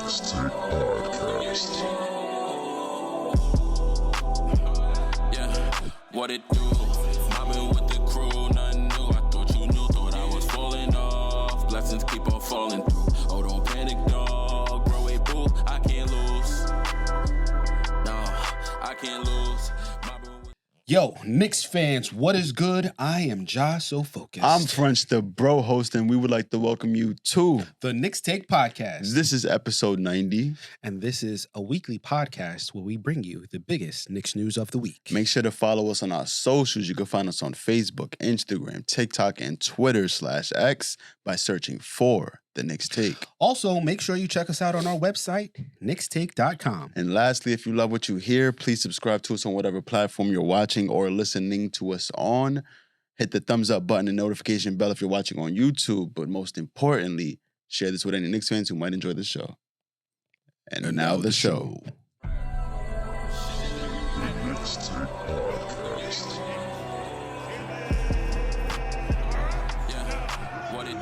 Knicks Take Podcast. Yeah, what it do? Mobbing with the crew, nothing new. I thought you knew, thought I was falling off. Blessings keep on falling through. Oh, don't panic, dog. Bro, wait, boo, I can't lose. No, I can't lose. Yo, Knicks fans, what is good? I am Josh So Focused. I'm French, the bro host, and we would like to welcome you to the Knicks Take Podcast. This is episode 90. And this is a weekly podcast where we bring you the biggest Knicks news of the week. Make sure to follow us on our socials. You can find us on Facebook, Instagram, TikTok, and Twitter/X by searching for the Knicks Take. Also, make sure you check us out on our website, knickstake.com. And lastly, if you love what you hear, please subscribe to us on whatever platform you're watching or listening to us on. Hit the thumbs up button and notification bell if you're watching on YouTube. But most importantly, share this with any Knicks fans who might enjoy the show. And now the show. The Knicks Take Podcast. What it do?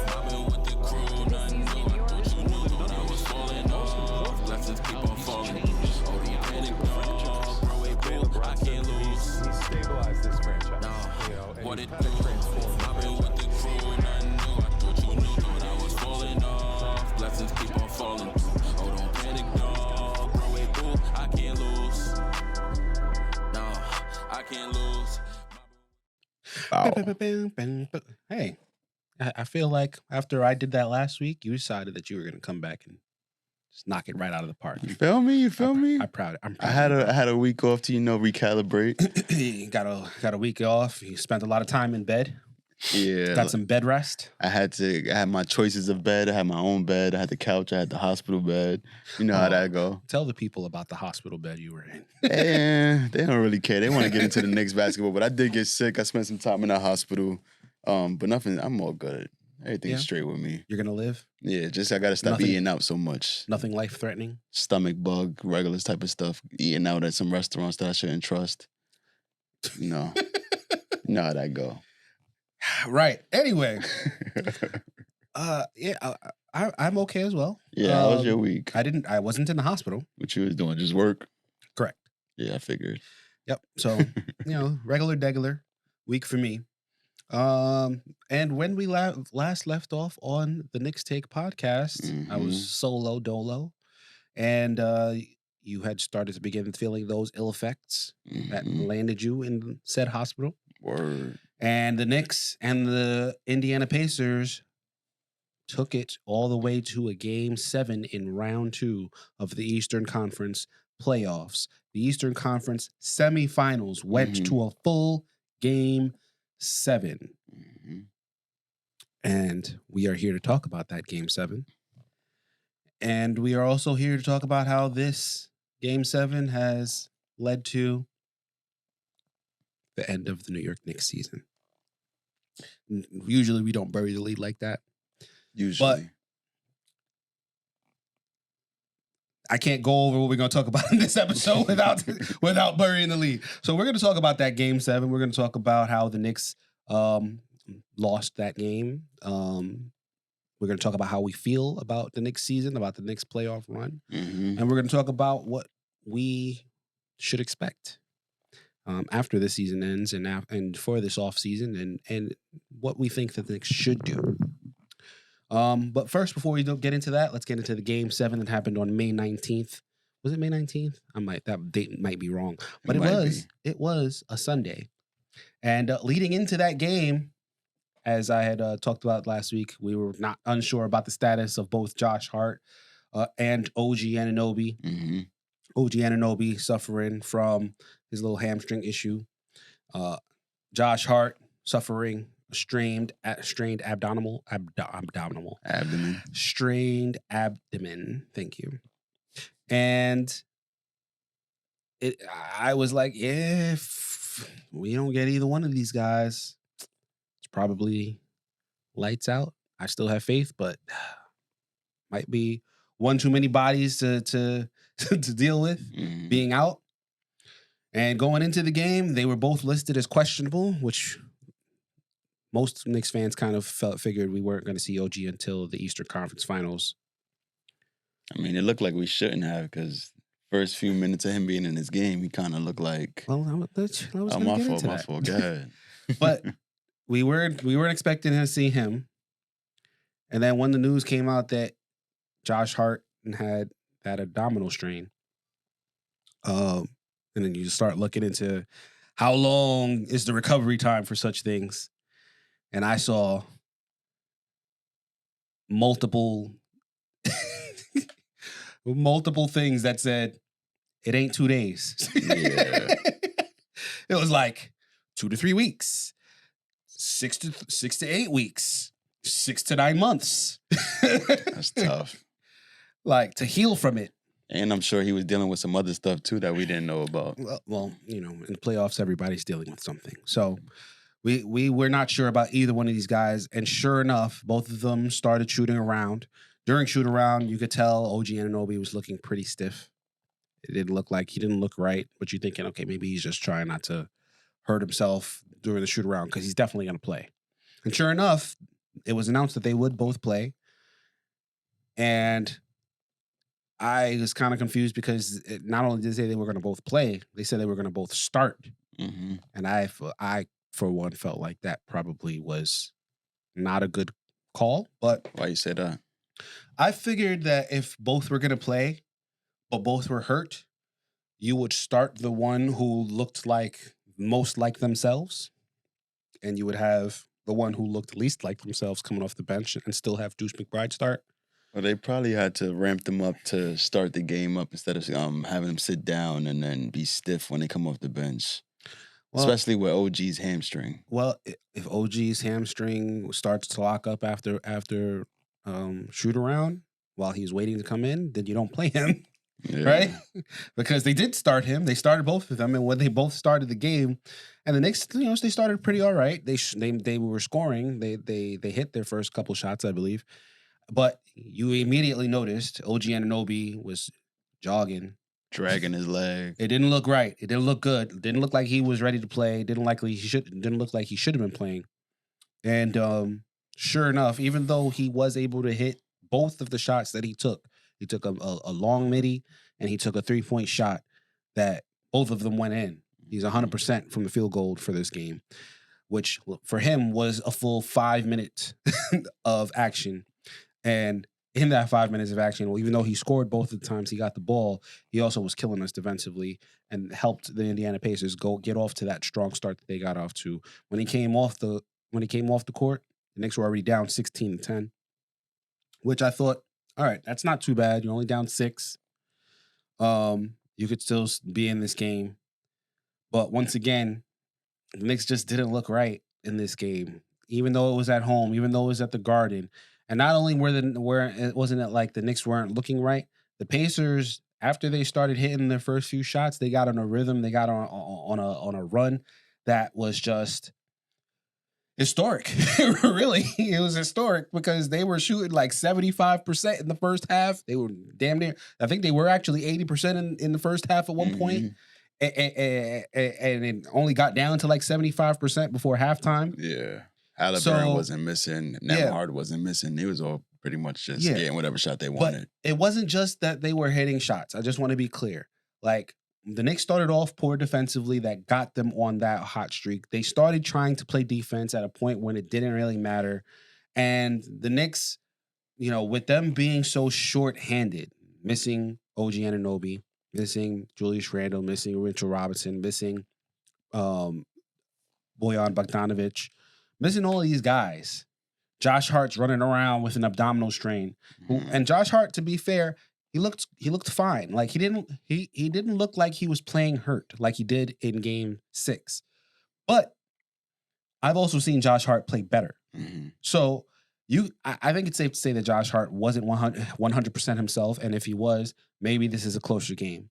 Mobbing with the crew, nothing new. I thought you knew, thought I was falling off. Blessings keep on falling. Oh, don't panic, dog. Bro, wait, boo, I can't lose. He stabilized this franchise. No, and what he it kinda do? transformed Mobbing with the crew, nothing new. I thought you knew, thought I was falling off. Blessings keep on falling. Oh, don't panic, dog. Bro, wait, boo, I can't lose. No, I can't lose. Hey, I feel like after I did that last week, you decided that you were going to come back and just knock it right out of the park. You feel me? You feel me? I'm proud. I had a week off to, recalibrate. got a week off. You spent a lot of time in bed. Yeah. Got some bed rest. I had my choices of bed. I had my own bed. I had the couch. I had the hospital bed. You know how that go. Tell the people about the hospital bed you were in. They don't really care. They want to get into the Knicks basketball, but I did get sick. I spent some time in the hospital. But nothing. I'm all good. Everything's straight with me. You're gonna live. Yeah, just I gotta stop eating out so much. Nothing life threatening. Stomach bug, regular type of stuff. Eating out at some restaurants that I shouldn't trust. No, you know how that go. Right. Anyway. I'm okay as well. Yeah, how was your week? I wasn't in the hospital. What you was doing? Just work? Correct. Yeah, I figured. Yep. So, regular degular week for me. And when we last left off on the Knicks Take Podcast, I was solo dolo, and you had started to begin feeling those ill effects that landed you in said hospital. Word. And the Knicks and the Indiana Pacers took it all the way to a Game 7 in round 2 of the Eastern Conference playoffs. The Eastern Conference semifinals went to a full Game 7. And we are here to talk about that Game 7. And we are also here to talk about how this Game 7 has led to the end of the New York Knicks season. Usually we don't bury the lead like that. Usually. But I can't go over what we're going to talk about in this episode without burying the lead. So we're going to talk about that Game 7. We're going to talk about how the Knicks lost that game. We're going to talk about how we feel about the Knicks season, about the Knicks playoff run. And we're going to talk about what we should expect after this season ends and for this offseason and what we think that the Knicks should do. But first, before we get into that, let's get into the Game 7 that happened on May 19th. Was it May 19th? That date might be wrong, but it was a Sunday. And leading into that game, as I had talked about last week, we were not unsure about the status of both Josh Hart and OG Anunoby. OG Anunoby suffering from his little hamstring issue. Josh Hart suffering strained abdomen. Strained abdomen. Thank you. And I was like, if we don't get either one of these guys, it's probably lights out. I still have faith, but might be one too many bodies to deal with being out. And going into the game, they were both listed as questionable, which most Knicks fans kind of figured we weren't going to see OG until the Eastern Conference Finals. I mean, it looked like we shouldn't have because first few minutes of him being in this game, he kind of looked like, Well, I was oh, going to my get fault, into my that. fault. Go ahead. But we weren't expecting to see him. And then when the news came out that Josh Hart had abdominal strain, and then you start looking into how long is the recovery time for such things. And I saw multiple things that said it ain't 2 days. Yeah. It was like 2 to 3 weeks, 6 to 8 weeks, 6 to 9 months. That's tough. Like to heal from it. And I'm sure he was dealing with some other stuff too that we didn't know about. Well, you know, in the playoffs, everybody's dealing with something. So we were not sure about either one of these guys. And sure enough, both of them started shooting around. During shoot around, you could tell OG Anunoby was looking pretty stiff. It didn't look like he didn't look right, but you're thinking, okay, maybe he's just trying not to hurt himself during the shoot around because he's definitely going to play. And sure enough, it was announced that they would both play. And I was kind of confused because not only did they say they were going to both play, they said they were going to both start. Mm-hmm. And I, for one, felt like that probably was not a good call. But Why you say that? I figured that if both were going to play, but both were hurt, you would start the one who looked like most like themselves, and you would have the one who looked least like themselves coming off the bench and still have Deuce McBride start. Well, they probably had to ramp them up to start the game up instead of having them sit down and then be stiff when they come off the bench. Well, especially with OG's hamstring. Well, if OG's hamstring starts to lock up after shoot around while he's waiting to come in, then you don't play him. Yeah. Right? Because they did start him. They started both of them, and when they both started the game, and the Knicks, you know, they started pretty all right. They were scoring. They hit their first couple shots, I believe. But you immediately noticed OG Anunoby was jogging, Dragging his leg. It didn't look right. It didn't look good. It didn't look like he was ready to play. It didn't look like he should have been playing. And sure enough, even though he was able to hit both of the shots that he took a long midi and he took a 3-point shot that both of them went in. He's 100% from the field goal for this game, which for him was a full 5 minutes of action. And in that 5 minutes of action, well, even though he scored both of the times he got the ball, he also was killing us defensively and helped the Indiana Pacers get off to that strong start that they got off to. When he came off the court, the Knicks were already down 16-10, which I thought, all right, that's not too bad. You're only down 6. You could still be in this game. But once again, the Knicks just didn't look right in this game, even though it was at home, even though it was at the Garden. And not only wasn't it like the Knicks weren't looking right, the Pacers, after they started hitting their first few shots, they got on a rhythm, they got on a run that was just historic. Really, it was historic because they were shooting like 75% in the first half. They were damn near. I think they were actually 80% in the first half at one point. And it only got down to like 75% before halftime. Yeah. Halliburton wasn't missing. Nemhard wasn't missing. He was all pretty much just getting whatever shot they wanted. But it wasn't just that they were hitting shots. I just want to be clear. Like, the Knicks started off poor defensively. That got them on that hot streak. They started trying to play defense at a point when it didn't really matter. And the Knicks, you know, with them being so short-handed, missing OG Anunoby, missing Julius Randle, missing Mitchell Robinson, missing Bojan Bogdanovic, missing all of these guys. Josh Hart's running around with an abdominal strain. And Josh Hart, to be fair, he looked fine. Like he didn't look like he was playing hurt like he did in game 6. But I've also seen Josh Hart play better. Mm-hmm. So I think it's safe to say that Josh Hart wasn't 100% himself. And if he was, maybe this is a closer game.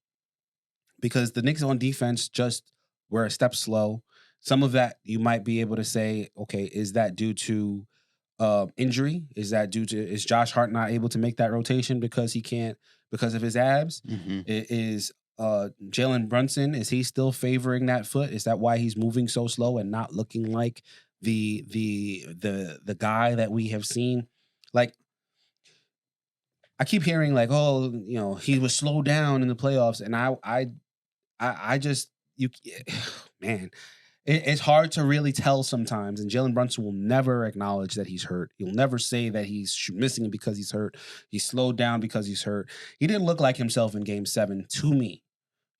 Because the Knicks on defense just were a step slow. Some of that you might be able to say, okay, is that due to injury? Is Josh Hart not able to make that rotation because of his abs? Mm-hmm. Is Jalen Brunson, is he still favoring that foot? Is that why he's moving so slow and not looking like the guy that we have seen? Like, I keep hearing like, oh, he was slowed down in the playoffs, and I just man, it's hard to really tell sometimes. And Jalen Brunson will never acknowledge that he's hurt. He'll never say that he's missing because he's hurt. He's slowed down because he's hurt. He didn't look like himself in Game 7 to me.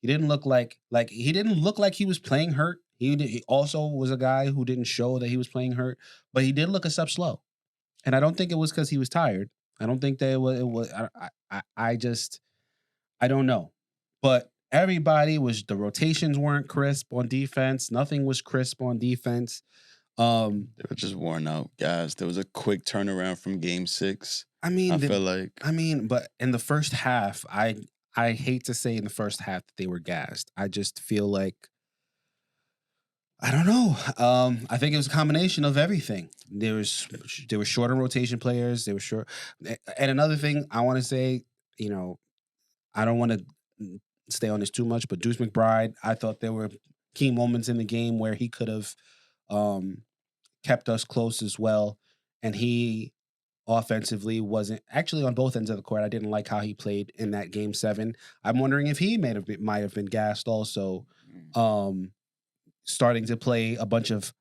He didn't look like he was playing hurt. He also was a guy who didn't show that he was playing hurt, but he did look a step slow. And I don't think it was because he was tired. I don't think that it was. I don't know. But the rotations weren't crisp on defense. Nothing was crisp on defense. They were just worn out, guys. There was a quick turnaround from Game 6. I feel like. but in the first half, I hate to say in the first half that they were gassed. I just feel like, I don't know. I think it was a combination of everything. There were shorter rotation players. They were short. And another thing I want to say, I don't want to stay on this too much, but Deuce McBride, I thought there were key moments in the game where he could have kept us close as well. And he offensively wasn't actually on both ends of the court. I didn't like how he played in that Game 7. I'm wondering if he might have been gassed also. Starting to play a bunch of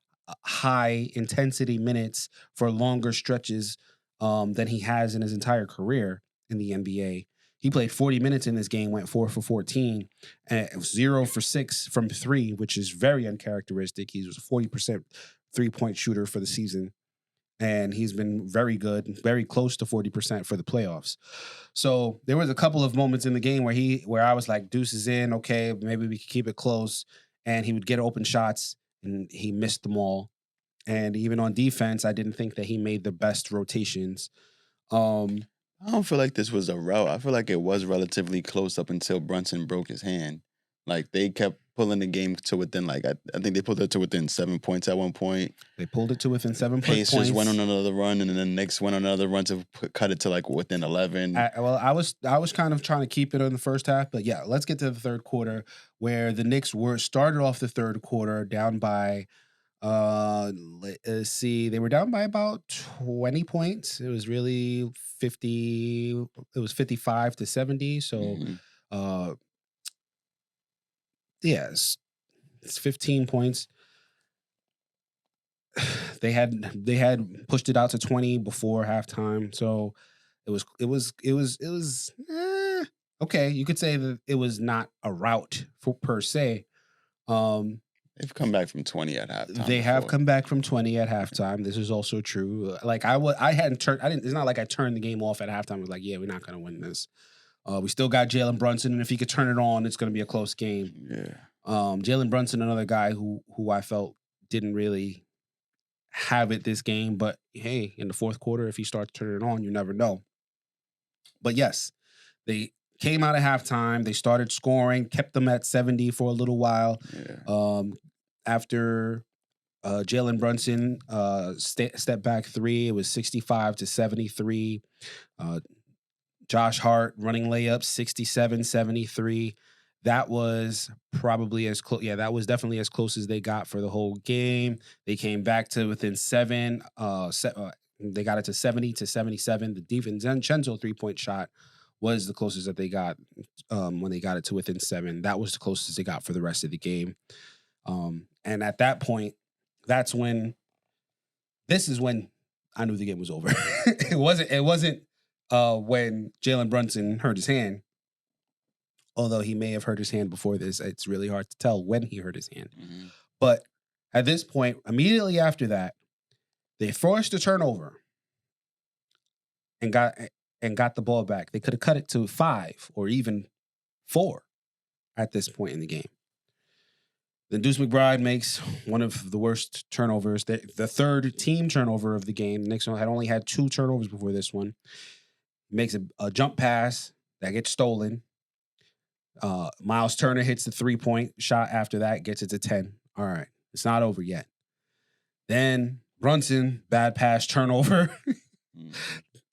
high intensity minutes for longer stretches than he has in his entire career in the NBA. He played 40 minutes in this game, went 4 for 14, and 0 for 6 from 3, which is very uncharacteristic. He was a 40% three-point shooter for the season, and he's been very good, very close to 40% for the playoffs. So there was a couple of moments in the game where I was like, Deuce is in, okay, maybe we can keep it close. And he would get open shots, and he missed them all. And even on defense, I didn't think that he made the best rotations. I don't feel like this was a rout. I feel like it was relatively close up until Brunson broke his hand. Like, they kept pulling the game to within, like, I think they pulled it to within 7 points at one point. They pulled it to within 7 points. Pacers went on another run, and then the Knicks went on another run to cut it to, like, within 11. I was kind of trying to keep it in the first half, but yeah, let's get to the third quarter where the Knicks started off the third quarter down by, let's see, they were down by about 20 points. It was really 55 to 70. So, yes, it's 15 points. They had pushed it out to 20 before halftime, so it was okay. You could say that it was not a rout per se. They've come back from 20 at halftime. They have come back from 20 at halftime. This is also true. Like I hadn't turned. It's not like I turned the game off at halftime. I was like, yeah, we're not going to win this. We still got Jalen Brunson, and if he could turn it on, it's going to be a close game. Yeah. Jalen Brunson, another guy who I felt didn't really have it this game, but hey, in the fourth quarter, if he starts turning it on, you never know. But yes, they came out of halftime. They started scoring, kept them at 70 for a little while. Yeah. After Jalen Brunson step back 3, it was 65 to 73. Josh Hart running layups 67-73. That was probably as close. Yeah, that was definitely as close as they got for the whole game. They came back to within 7. They got it to 70 to 77. The DiVincenzo 3-point shot was the closest that they got when they got it to within 7. That was the closest they got for the rest of the game. And at that point, this is when I knew the game was over. It wasn't when Jalen Brunson hurt his hand. Although he may have hurt his hand before this, it's really hard to tell when he hurt his hand. Mm-hmm. But at this point, immediately after that, they forced a turnover and got the ball back. They could have cut it to 5 or even 4 at this point in the game. Then Deuce McBride makes one of the worst turnovers, the third team turnover of the game. The Knicks had only had 2 turnovers before this one. He makes a jump pass that gets stolen. Miles Turner hits the 3-point shot after that, gets it to 10. All right, it's not over yet. Then Brunson, bad pass turnover.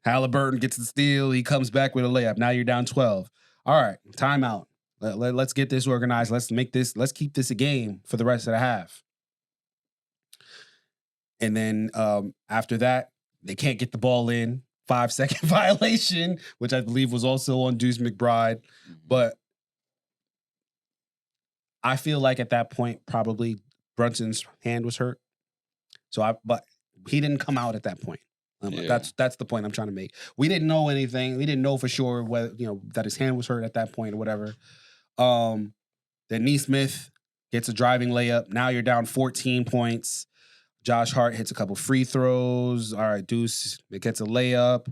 Halliburton gets the steal. He comes back with a layup. Now you're down 12. All right, timeout. Let's get this organized. Let's keep this a game for the rest of the half. And then after that, they can't get the ball in 5-second violation, which I believe was also on Deuce McBride. But I feel like at that point, probably Brunson's hand was hurt. But he didn't come out at that point. That's the point I'm trying to make. We didn't know anything. We didn't know for sure whether that his hand was hurt at that point or whatever. Then Nesmith gets a driving layup. Now you're down 14 points. Josh Hart hits a couple free throws. All right, Deuce gets a layup.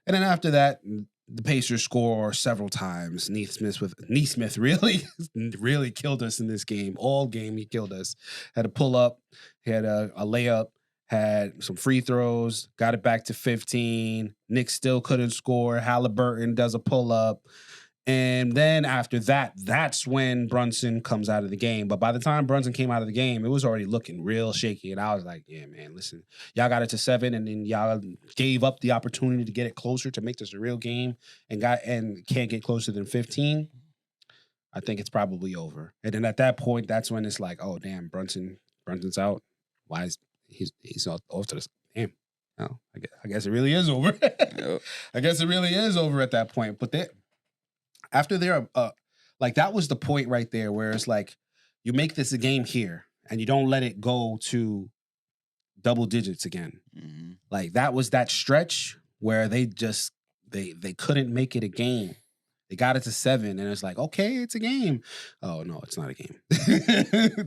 And then after that, the Pacers score several times. Nesmith really killed us in this game. All game, he killed us. Had a pull up, he had a layup, had some free throws, got it back to 15. Knicks still couldn't score. Halliburton does a pull up. And then after that, that's when Brunson comes out of the game. But by the time Brunson came out of the game, it was already looking real shaky. And I was like, yeah, man, listen, y'all got it to 7, and then y'all gave up the opportunity to get it closer to make this a real game and can't get closer than 15. I think it's probably over. And then at that point, that's when it's like, oh, damn, Brunson's out. Why is he's off to the damn? No, I guess it really is over. I guess it really is over at that point. But after they're like, that was the point right there where it's like you make this a game here and you don't let it go to double digits again. Mm-hmm. Like that was that stretch where they couldn't make it a game. They got it to 7 and it's like, okay, it's a game. Oh no, it's not a game.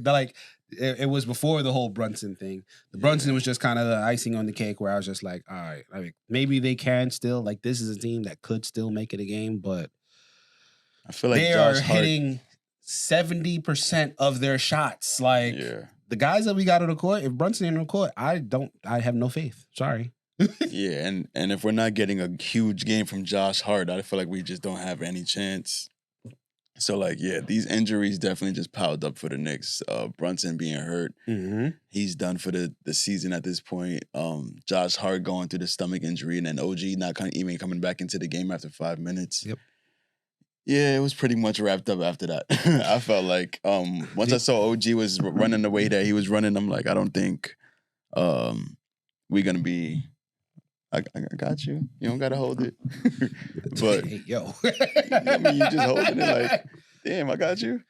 Like it was before the whole Brunson thing. The Brunson was just kind of the icing on the cake where I was just like, all right, I mean, maybe they can still, like, this is a team that could still make it a game, but I feel like they are hitting 70% of their shots. Like the guys that we got on the court, if Brunson ain't on the court, I have no faith. Sorry. Yeah, and if we're not getting a huge game from Josh Hart, I feel like we just don't have any chance. So, like, yeah, these injuries definitely just piled up for the Knicks. Brunson being hurt, he's done for the season at this point. Josh Hart going through the stomach injury, and then OG not even coming back into the game after 5 minutes. Yep. Yeah, it was pretty much wrapped up after that. I felt like once I saw OG was running the way that he was running, I'm like, I don't think we're going to be... I got you. You don't got to hold it. But, hey, yo. I mean, you just holding it like, damn, I got you.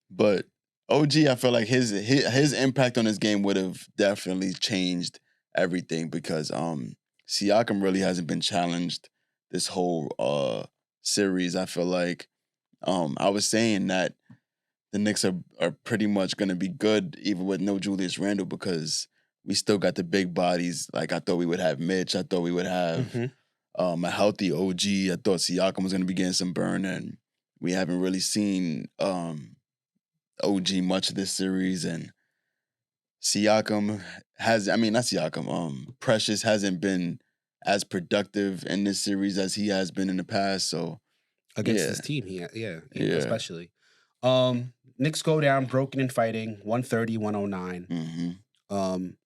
But OG, I feel like his impact on this game would have definitely changed everything because Siakam really hasn't been challenged this whole series. I feel like I was saying that the Knicks are pretty much going to be good even with no Julius Randle because we still got the big bodies. Like, I thought we would have Mitch. I thought we would have a healthy OG. I thought Siakam was going to be getting some burn, and we haven't really seen OG much of this series. And Precious hasn't been as productive in this series as he has been in the past. So against this team, especially. Knicks go down, broken and fighting, 130-109.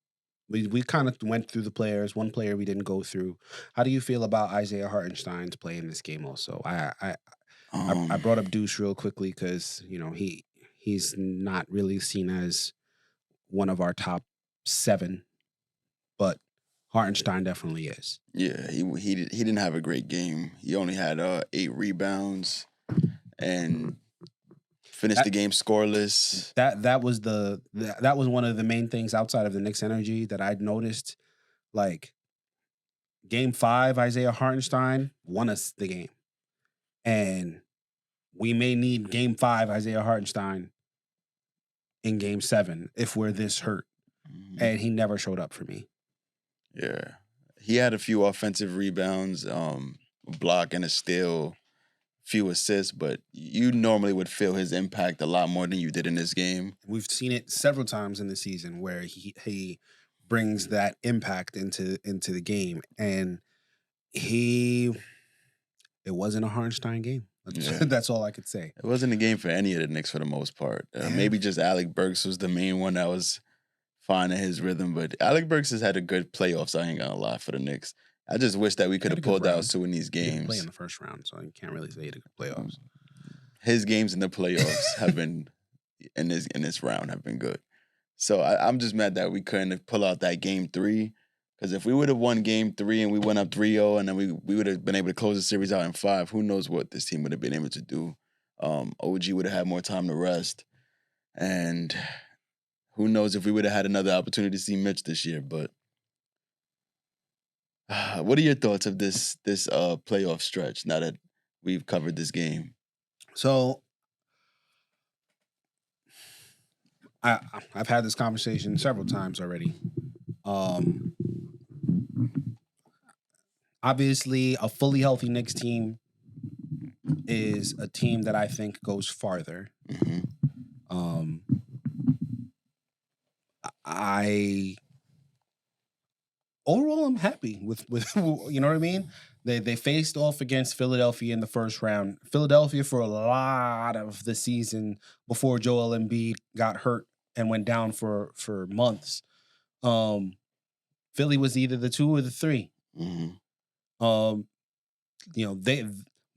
We kind of went through the players. One player we didn't go through. How do you feel about Isaiah Hartenstein's play in this game? Also, I brought up Deuce real quickly because he's not really seen as one of our top 7, but Hartenstein definitely is. Yeah, he didn't have a great game. He only had 8 rebounds and finished the game scoreless. That was one of the main things outside of the Knicks' energy that I'd noticed. Like, Game 5, Isaiah Hartenstein won us the game. And we may need Game 5, Isaiah Hartenstein in Game 7 if we're this hurt. And he never showed up for me. Yeah. He had a few offensive rebounds, a block and a steal, few assists, but you normally would feel his impact a lot more than you did in this game. We've seen it several times in the season where he brings that impact into the game, and it wasn't a Hartenstein game. That's all I could say. It wasn't a game for any of the Knicks for the most part. Maybe just Alec Burks was the main one that was finding his rhythm, but Alec Burks has had a good playoffs, I ain't gonna lie, for the Knicks. I just wish that we could have pulled out 2 in these games. He didn't play in the first round, so you can't really say he had a good playoffs. His games in the playoffs have been in this round have been good. So I'm just mad that we couldn't pull out that Game 3 Because if we would have won Game 3 and we went up 3-0 and then we would have been able to close the series out in 5, who knows what this team would have been able to do. OG would have had more time to rest. And who knows if we would have had another opportunity to see Mitch this year. But what are your thoughts of this playoff stretch now that we've covered this game? So I've had this conversation several times already. Obviously, a fully healthy Knicks team is a team that I think goes farther. Mm-hmm. Overall, I'm happy with you know what I mean. They faced off against Philadelphia in the first round. Philadelphia for a lot of the season before Joel Embiid got hurt and went down for months. Philly was either the 2 or the 3. Mm-hmm.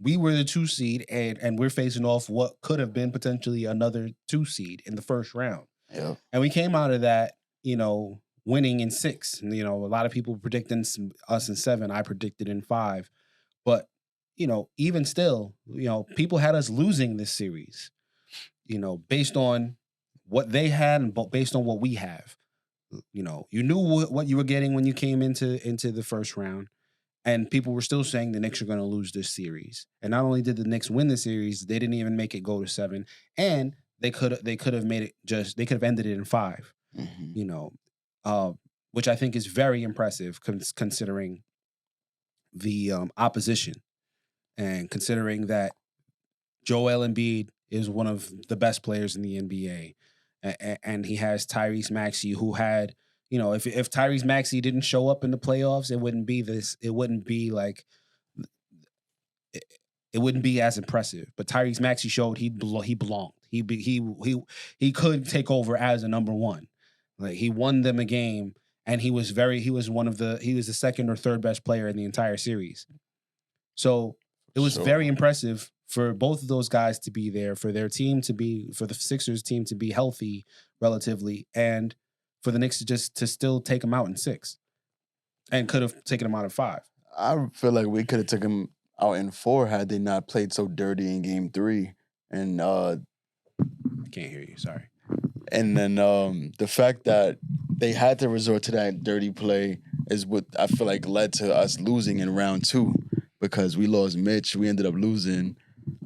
We were the 2 seed and we're facing off what could have been potentially another 2 seed in the first round. Yeah. And we came out of that, winning in 6. And, a lot of people predicting us in 7. I predicted in 5. But, even still, people had us losing this series, based on what they had and based on what we have. You knew what you were getting when you came into the first round. And people were still saying the Knicks are going to lose this series. And not only did the Knicks win the series, they didn't even make it go to 7. And they could have made it they could have ended it in 5. Mm-hmm. Which I think is very impressive considering the opposition and considering that Joel Embiid is one of the best players in the NBA. And he has Tyrese Maxey, who had, if Tyrese Maxey didn't show up in the playoffs, it wouldn't be as impressive. But Tyrese Maxey showed he belonged. He could take over as a number 1. Like, he won them a game, and he was the second or third best player in the entire series. So it was very impressive for both of those guys to be there, for the Sixers team to be healthy relatively, and for the Knicks to still take them out in 6, and could have taken them out in 5. I feel like we could have taken them out in 4 had they not played so dirty in Game 3. And I can't hear you. Sorry. And then the fact that they had to resort to that dirty play is what I feel like led to us losing in round 2, because we lost Mitch. We ended up losing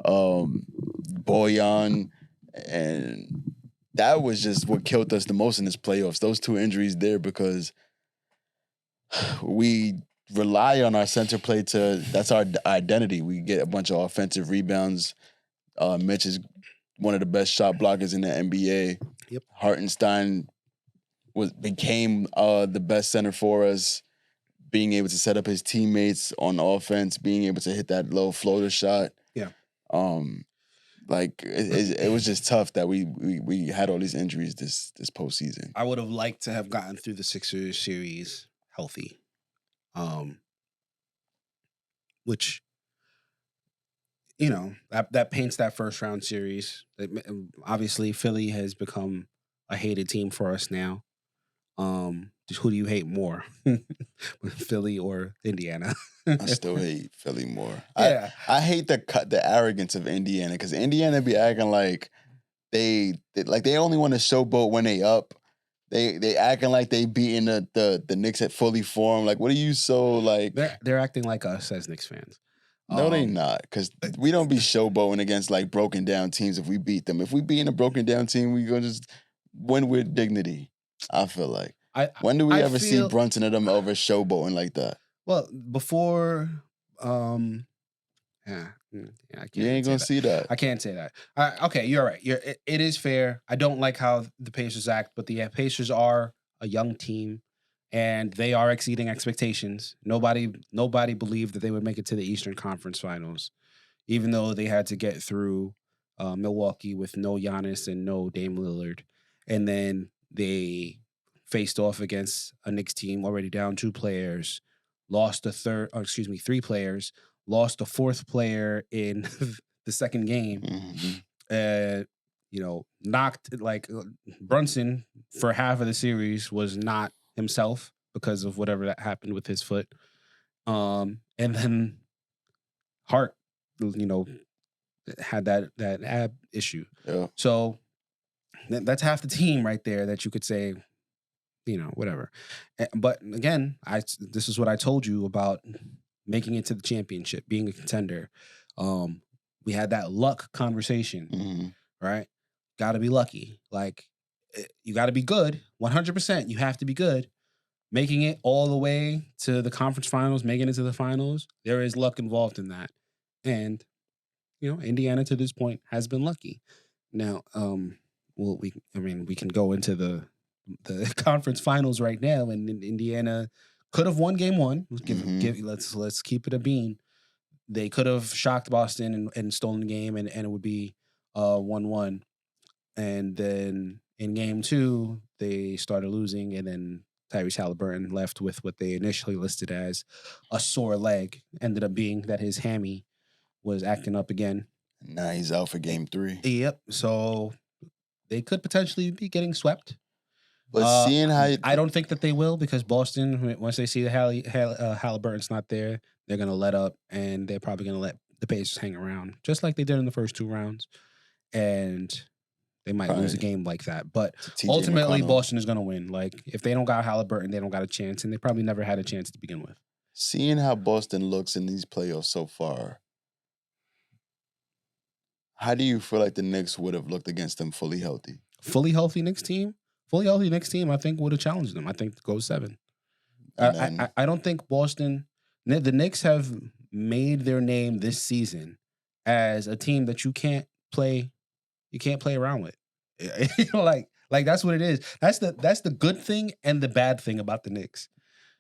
Bojan, and that was just what killed us the most in this playoffs. Those 2 injuries there, because we rely on our center play that's our identity. We get a bunch of offensive rebounds. Mitch is one of the best shot blockers in the NBA. Yep. Hartenstein became the best center for us, being able to set up his teammates on offense, being able to hit that low floater shot. Yeah. It was just tough that we had all these injuries this postseason. I would have liked to have gotten through the Sixers series healthy. Which, that paints that first round series. Obviously, Philly has become a hated team for us now. Just who do you hate more, Philly or Indiana? I still hate Philly more. Yeah. I hate the arrogance of Indiana, because Indiana be acting like they only want to showboat when they up. They acting like they beating the Knicks at fully form. Like, what are you so like? They're acting like us as Knicks fans. No, they not, because we don't be showboating against like broken down teams if we beat them. If we beat a broken down team, we gonna just win with dignity. I feel like. When do we ever see Brunson and them over showboating like that? Well, before, I can't. You ain't gonna see that. I can't say that. Okay, you're right. It is fair. I don't like how the Pacers act, but the Pacers are a young team, and they are exceeding expectations. Nobody believed that they would make it to the Eastern Conference Finals, even though they had to get through Milwaukee with no Giannis and no Dame Lillard, and then they faced off against a Knicks team already down 2 players, lost 3 players, lost a 4th player in the second game. Mm-hmm. Knocked, like, Brunson for half of the series was not himself. because of whatever that happened with his foot. And then Hart, had that ab issue. Yeah. So that's half the team right there that you could say, whatever. But again, this is what I told you about making it to the championship, being a contender. We had that luck conversation, right? Got to be lucky. Like, you got to be good, 100%. You have to be good. Making it all the way to the conference finals, making it to the finals, there is luck involved in that. And, Indiana to this point has been lucky. Now, we can go into the conference finals right now, and Indiana could have won game one. Let's keep it a bean. They could have shocked Boston and stolen the game, and it would be 1-1. And then in game two, they started losing, and then Tyrese Halliburton left with what they initially listed as a sore leg. Ended up being that his hammy was acting up again. Now he's out for game 3. Yep. So they could potentially be getting swept. But seeing how... I don't think that they will, because Boston, once they see the Halliburton's not there, they're going to let up, and they're probably going to let the Pacers hang around, just like they did in the first 2 rounds. And they might lose a game like that. But ultimately, Boston is going to win. Like, if they don't got Halliburton, they don't got a chance, and they probably never had a chance to begin with. Seeing how Boston looks in these playoffs so far, how do you feel like the Knicks would have looked against them fully healthy? Fully healthy Knicks team, I think would have challenged them. I think go 7. I don't think Boston... The Knicks have made their name this season as a team that you can't play around with. Like that's what it is. That's the good thing and the bad thing about the Knicks.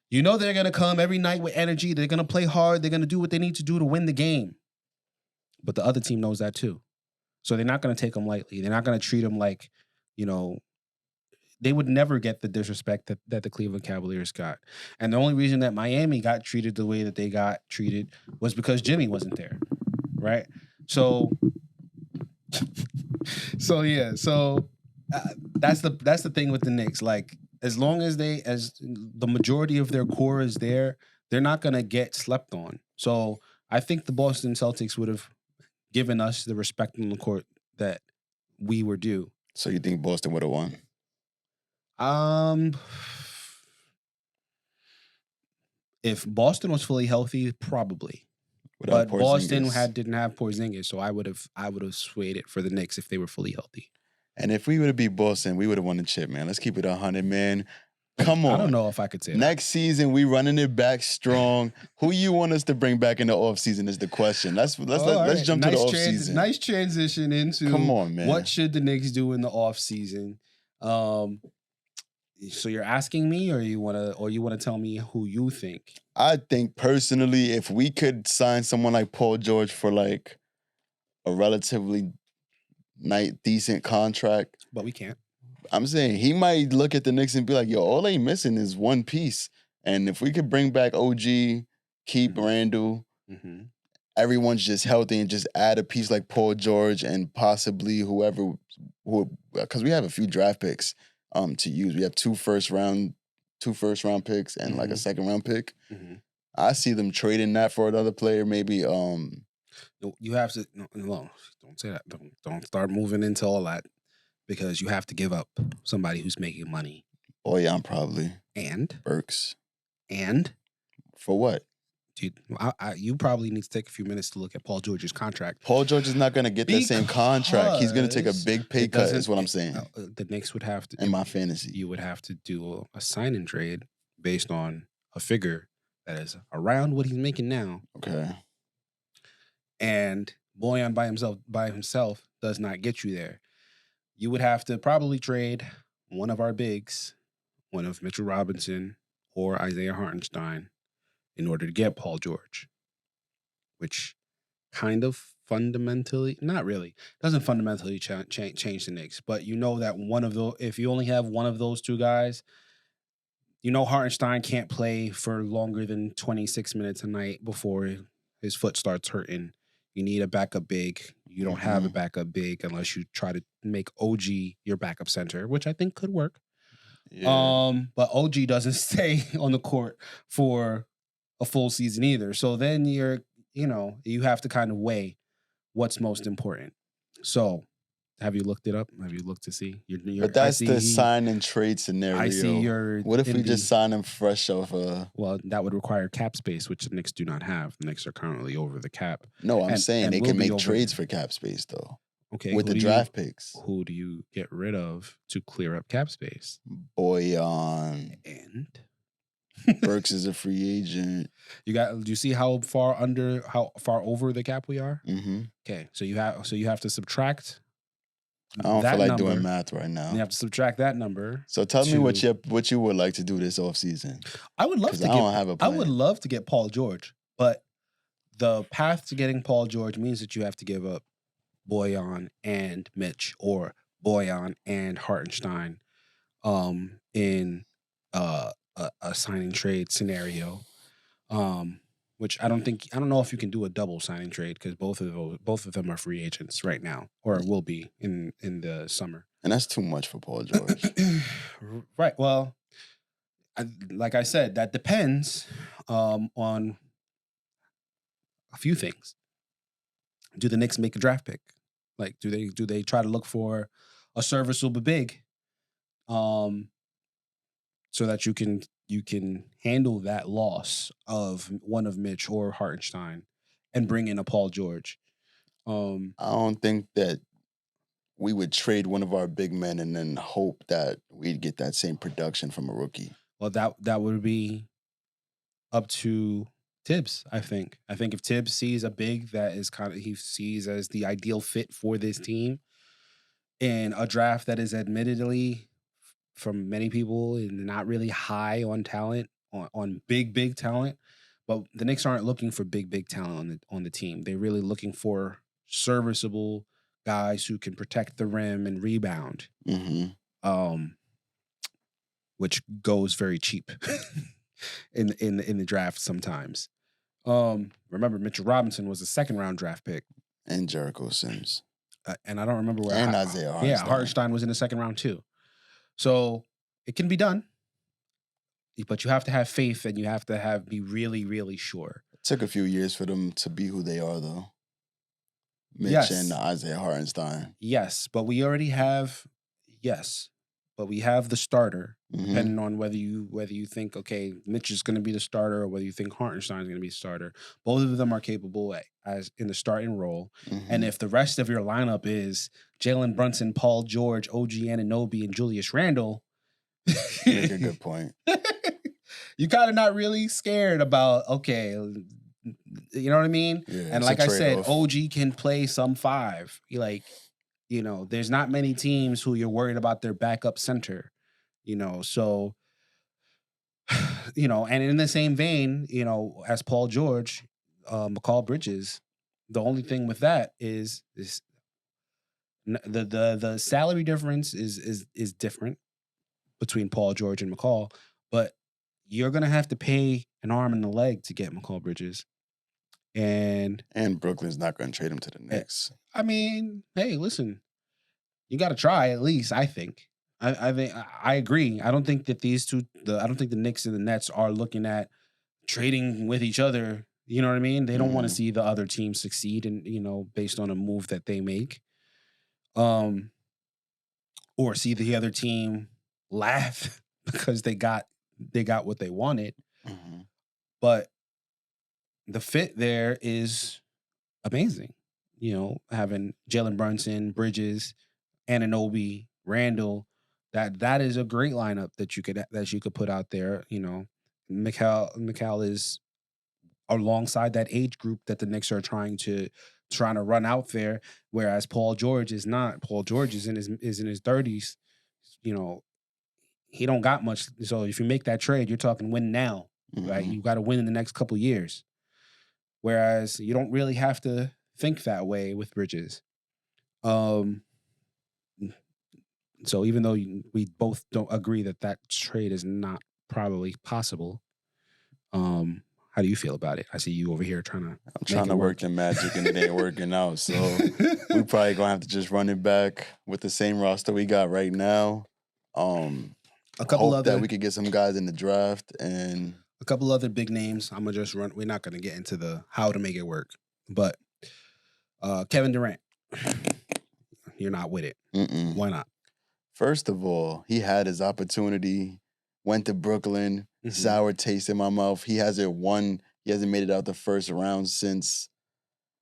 They're gonna come every night with energy. They're gonna play hard. They're gonna do what they need to do to win the game. But the other team knows that too. So they're not gonna take them lightly. They're not gonna treat them like, they would never get the disrespect that the Cleveland Cavaliers got. And the only reason that Miami got treated the way that they got treated was because Jimmy wasn't there, right? So that's the thing with the Knicks. Like, as long as the majority of their core is there, they're not gonna get slept on. So I think the Boston Celtics would have given us the respect on the court that we were due. So you think Boston would have won? If Boston was fully healthy, probably. Without But Boston Porzingis. didn't have Porzingis, so I would have swayed it for the Knicks if they were fully healthy. And if we would have beat Boston, we would have won the chip, man. Let's keep it 100, man. Come on. I don't know if I could say that. Next season, we running it back strong. Who you want us to bring back in the offseason is the question. Let's jump to the offseason. Nice transition into Come on, man. What should the Knicks do in the offseason? So you're asking me, or you wanna tell me who you think? I think personally, if we could sign someone like Paul George for like a relatively decent contract, But we can't. I'm saying he might look at the Knicks and be like, yo, all they missing is one piece. And if we could bring back OG, keep Randall, everyone's just healthy, and just add a piece like Paul George and possibly whoever, because we have a few draft picks to use. We have 2 first round picks and like a second round pick. I see them trading that for another player, maybe. You have to no, don't say that. Don't start moving into all that, because you have to give up somebody who's making money. Oh yeah, I'm probably And Burks. and For what? dude, you probably need to take a few minutes to look at Paul George's contract. Paul George is not going to get that same contract. He's going to take a big pay cut, is what I'm saying. The Knicks would have to. In my fantasy. You would have to do a sign and trade based on a figure that is around what he's making now. Okay. And Boyan by himself does not get you there. You would have to probably trade one of our bigs, one of Mitchell Robinson or Isaiah Hartenstein, in order to get Paul George, which kind of fundamentally, not really, doesn't fundamentally change the Knicks. But that if you only have one of those 2 guys, Hartenstein can't play for longer than 26 minutes a night before his foot starts hurting. You need a backup big. You don't have a backup big unless you try to make OG your backup center, which I think could work. Yeah. But OG doesn't stay on the court for a full season either. So then you have to kind of weigh what's most important. So have you looked it up? Have you looked to see? But that's the sign and trade scenario. I see your. What if we just sign him fresh off Well, that would require cap space, which the Knicks do not have. The Knicks are currently over the cap. No, I'm saying they can make over- trades for cap space though. Okay, With the draft picks. Who do you get rid of to clear up cap space? Boyan. And Burks is a free agent. do you see how far over the cap we are? Mm-hmm. Okay, so you have to subtract. I don't that feel like number. doing math right now. You have to subtract that number. So tell me what you would like to do this offseason. I would love to. I don't have a plan. I would love to get Paul George, but the path to getting Paul George means that you have to give up Boyan and Mitch, or Boyan and Hartenstein, in a signing trade scenario. Which I don't know if you can do a double signing trade because both of them are free agents right now, or will be in the summer. And that's too much for Paul George. Right. Well, like I said, that depends on a few things. Do the Knicks make a draft pick? Like, do they try to look for a serviceable big, so that you can handle that loss of one of Mitch or Hartenstein and bring in a Paul George? I don't think that we would trade one of our big men and then hope that we'd get that same production from a rookie. Well, that would be up to Tibbs, I think. I think if Tibbs sees a big that is he sees as the ideal fit for this team in a draft that is admittedly, from many people, not really high on talent, on big talent, but the Knicks aren't looking for big talent on the team. They're really looking for serviceable guys who can protect the rim and rebound. Mm-hmm. Which goes very cheap in the draft sometimes. Remember, Mitchell Robinson was a second-round draft pick. And Jericho Sims. And I don't remember where. And Isaiah Hartenstein. Yeah, Hartenstein was in the second round too. So it can be done. But you have to have faith and you have to be really, really sure. It took a few years for them to be who they are, though. Mitch Yes. and Isaiah Hartenstein. Yes, but we already have. But we have the starter, Mhm. depending on whether you think, okay, Mitch is going to be the starter, or whether you think Hartenstein is going to be the starter. Both of them are capable as in the starting role. Mhm. And if the rest of your lineup is Jalen Brunson, Paul George, OG Anunoby, and Julius Randle, You make a good point. you're kind of not really scared about, okay, you know what I mean? Yeah, And it's like a I said, trade-off. OG can play some five. There's not many teams who you're worried about their backup center, so, and in the same vein, as Paul George, Mikal Bridges, the only thing with that is the salary difference is different between Paul George and Mikal, but you're going to have to pay an arm and a leg to get Mikal Bridges. And Brooklyn's not going to trade him to the Knicks. I mean, hey, listen, you got to try at least. I think. I agree. I don't think that I don't think the Knicks and the Nets are looking at trading with each other. You know what I mean? They don't want to see the other team succeed, and based on a move that they make, or see the other team laugh because they got what they wanted. Mm-hmm. But the fit there is amazing. Having Jalen Brunson, Bridges, Anunoby, Randle, that is a great lineup that you could put out there. Mikal is alongside that age group that the Knicks are trying to run out there, whereas Paul George is not. Paul George is in his 30s. He don't got much. So if you make that trade, you're talking win now, right? You got to win in the next couple years. Whereas you don't really have to think that way with Bridges. So even though we both don't agree that trade is not probably possible, how do you feel about it? I see you over here trying to. I'm trying to work the magic and it ain't working out. So we probably gonna have to just run it back with the same roster we got right now. A couple Hope other that we could get some guys in the draft and a couple other big names. I'm gonna just run. We're not gonna get into the how to make it work, but Kevin Durant, you're not with it. mm-mm. Why not? First of all, he had his opportunity, went to Brooklyn, sour taste in my mouth. He hasn't won. He hasn't made it out the first round since.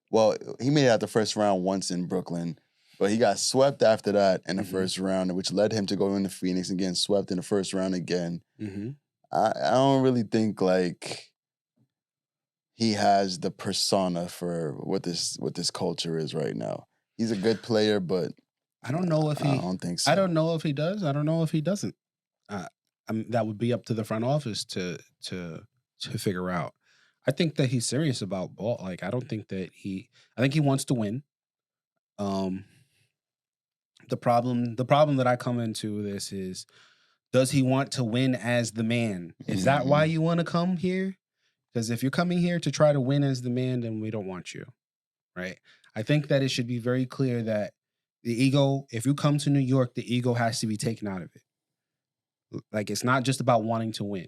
Well, he made it out the first round once in Brooklyn, but he got swept after that in the first round, which led him to go into Phoenix and getting swept in the first round again. I don't really think like he has the persona for what this culture is right now. He's a good player, but I don't know if he. I don't think so. I don't know if he does. I don't know if he doesn't. That would be up to the front office to figure out. I think that he's serious about ball. Like I don't think that he. I think he wants to win. The problem that I come into this is, does he want to win as the man? Is that why you want to come here? Because if you're coming here to try to win as the man, then we don't want you, right? I think that it should be very clear that the ego, if you come to New York, the ego has to be taken out of it. Like, it's not just about wanting to win.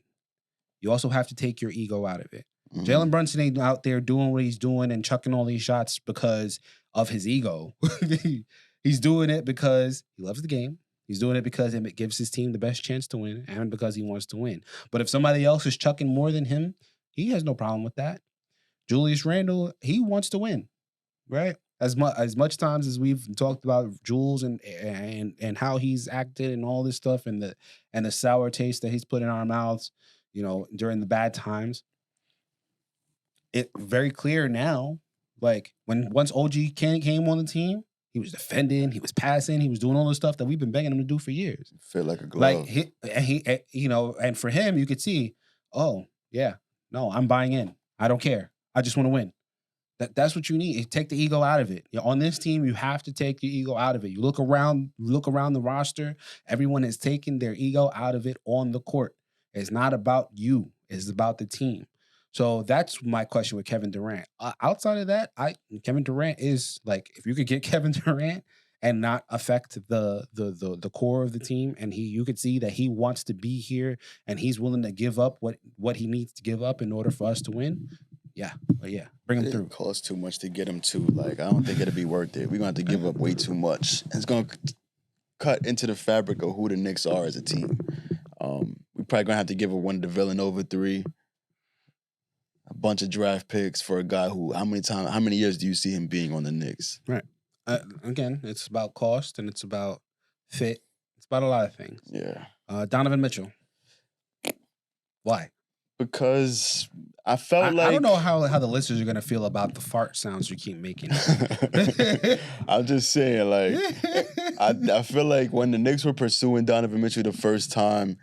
You also have to take your ego out of it. Jalen Brunson ain't out there doing what he's doing and chucking all these shots because of his ego. He's doing it because he loves the game. He's doing it because it gives his team the best chance to win and because he wants to win. But if somebody else is chucking more than him, he has no problem with that. Julius Randle, he wants to win, right? As much times as we've talked about Jules and how he's acted and all this stuff and the sour taste that he's put in our mouths, during the bad times. It's very clear now, like once OG came on the team, he was defending, he was passing, he was doing all the stuff that we've been begging him to do for years. Feel like a glove. Like he and for him, you could see, oh yeah, no, I'm buying in. I don't care. I just want to win. That's what you need. Take the ego out of it. On this team, you have to take your ego out of it. You look around the roster. Everyone is taking their ego out of it on the court. It's not about you. It's about the team. So that's my question with Kevin Durant. Outside of that, Kevin Durant is like, if you could get Kevin Durant and not affect the core of the team, and you could see that he wants to be here and he's willing to give up what he needs to give up in order for us to win. Yeah, bring him through. It costs too much to get him to. Like, I don't think it'll be worth it. We're going to have to give up way too much. And it's going to cut into the fabric of who the Knicks are as a team. We're probably going to have to give up one of the Villanova 3. A bunch of draft picks for a guy who, how many years do you see him being on the Knicks? Right. Again, it's about cost and it's about fit. It's about a lot of things. Yeah. Donovan Mitchell. Why? Because I felt like... I don't know how the listeners are going to feel about the fart sounds you keep making. I'm just saying, like, I feel like when the Knicks were pursuing Donovan Mitchell the first time,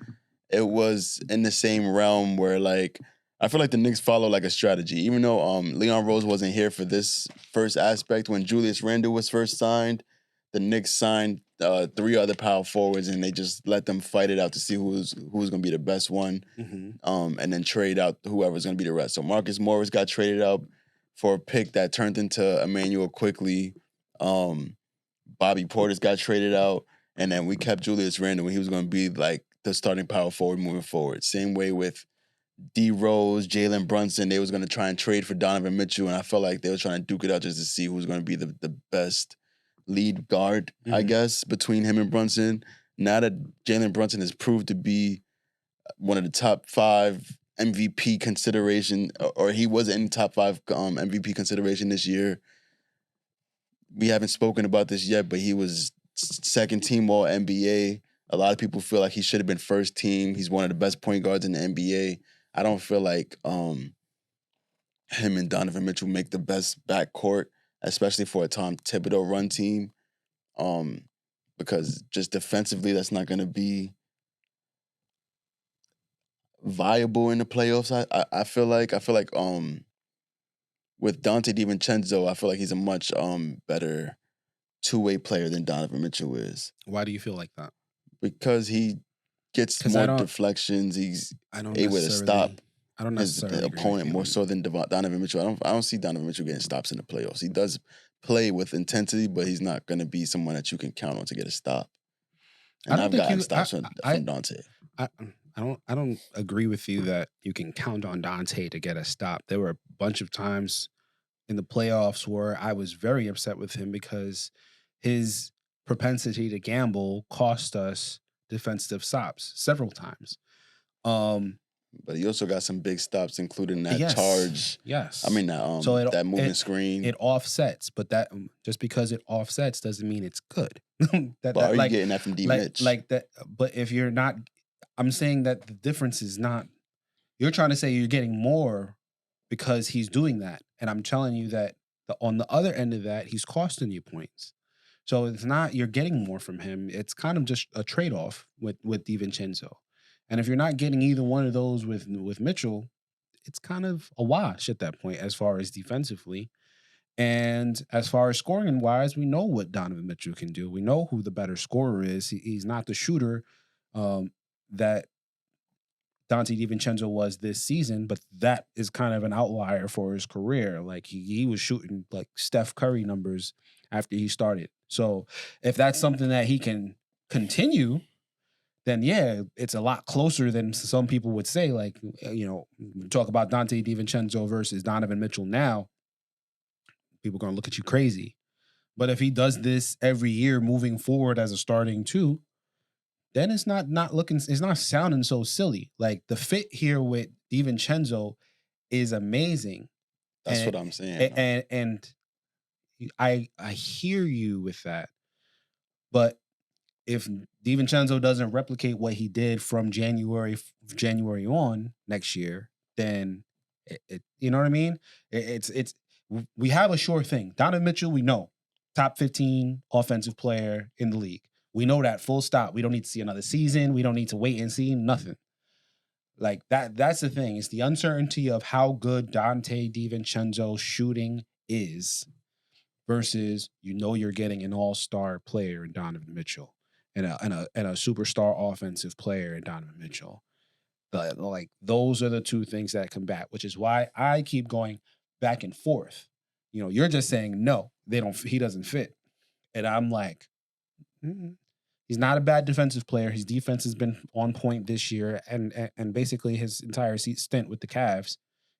it was in the same realm where, like, I feel like the Knicks follow like a strategy. Even though Leon Rose wasn't here for this first aspect, when Julius Randle was first signed, the Knicks signed 3 other power forwards, and they just let them fight it out to see who was going to be the best one, and then trade out whoever's going to be the rest. So Marcus Morris got traded out for a pick that turned into Emmanuel Quickly. Bobby Portis got traded out, and then we kept Julius Randle when he was going to be like the starting power forward moving forward. Same way with D Rose, Jalen Brunson. They was going to try and trade for Donovan Mitchell, and I felt like they were trying to duke it out just to see who was going to be the best lead guard, I guess, between him and Brunson. Now that Jalen Brunson has proved to be one of the top 5 MVP consideration, or he was in top 5 MVP consideration this year. We haven't spoken about this yet, but he was second team All NBA. A lot of people feel like he should have been first team. He's one of the best point guards in the NBA. I don't feel like him and Donovan Mitchell make the best backcourt, especially for a Tom Thibodeau run team, because just defensively, that's not going to be viable in the playoffs. I feel like with Dante DiVincenzo, I feel like he's a much better two-way player than Donovan Mitchell is. Why do you feel like that? Because he gets more deflections. He's able to stop his opponent more so than Donovan Mitchell. I don't see Donovan Mitchell getting stops in the playoffs. He does play with intensity, but he's not going to be someone that you can count on to get a stop. And I've gotten stops from Dante. I don't agree with you that you can count on Dante to get a stop. There were a bunch of times in the playoffs where I was very upset with him because his propensity to gamble cost us defensive stops several times. But he also got some big stops, including that Yes. charge. Yes. I mean, that moving screen. It offsets, but that just because it offsets doesn't mean it's good. But are you getting that from D. Mitch? Like that, but if you're not, I'm saying that the difference is not. You're trying to say you're getting more because he's doing that, and I'm telling you that on the other end of that, he's costing you points. So it's not you're getting more from him. It's kind of just a trade off with DiVincenzo. And if you're not getting either one of those with Mitchell, it's kind of a wash at that point as far as defensively. And as far as scoring wise, we know what Donovan Mitchell can do. We know who the better scorer is. He's not the shooter that Dante DiVincenzo was this season, but that is kind of an outlier for his career. Like he was shooting like Steph Curry numbers after he started. So if that's something that he can continue, then yeah, it's a lot closer than some people would say. Like, talk about Dante DiVincenzo versus Donovan Mitchell now, people are going to look at you crazy. But if he does this every year moving forward as a starting two, then it's not sounding so silly. Like the fit here with DiVincenzo is amazing. That's what I'm saying. And I hear you with that. But if DiVincenzo doesn't replicate what he did from January on next year, then it you know what I mean? It's we have a sure thing. Donovan Mitchell, we know, top 15 offensive player in the league. We know that, full stop. We don't need to see another season. We don't need to wait and see nothing. Like that's the thing. It's the uncertainty of how good Dante DiVincenzo's shooting is versus you're getting an all-star player in Donovan Mitchell and a superstar offensive player in Donovan Mitchell. Like those are the two things that combat, which is why I keep going back and forth. You're just saying no, he doesn't fit. And I'm like, he's not a bad defensive player. His defense has been on point this year, and basically his entire stint with the Cavs,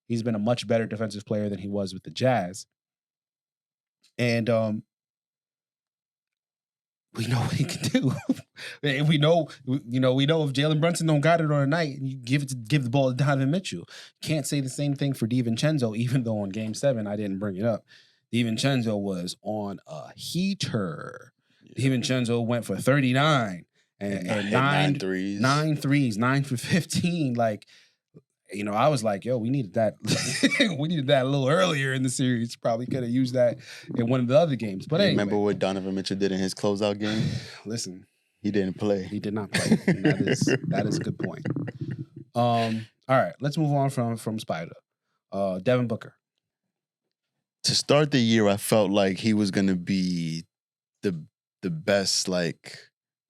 he's been a much better defensive player than he was with the Jazz. And we know what he can do. we know if Jalen Brunson don't got it on a night, you give the ball to Donovan Mitchell. Can't say the same thing for DiVincenzo, even though on Game 7 I didn't bring it up. DiVincenzo was on a heater. DiVincenzo went for 39 and 9 threes. 9 threes, 9 for 15. Like, I was like, yo, we needed that. We needed that a little earlier in the series. Probably could have used that in one of the other games. But anyway. Remember what Donovan Mitchell did in his closeout game? Listen. He didn't play. He did not play. And that is a good point. All right, let's move on from Spider. Devin Booker. To start the year, I felt like he was going to be the best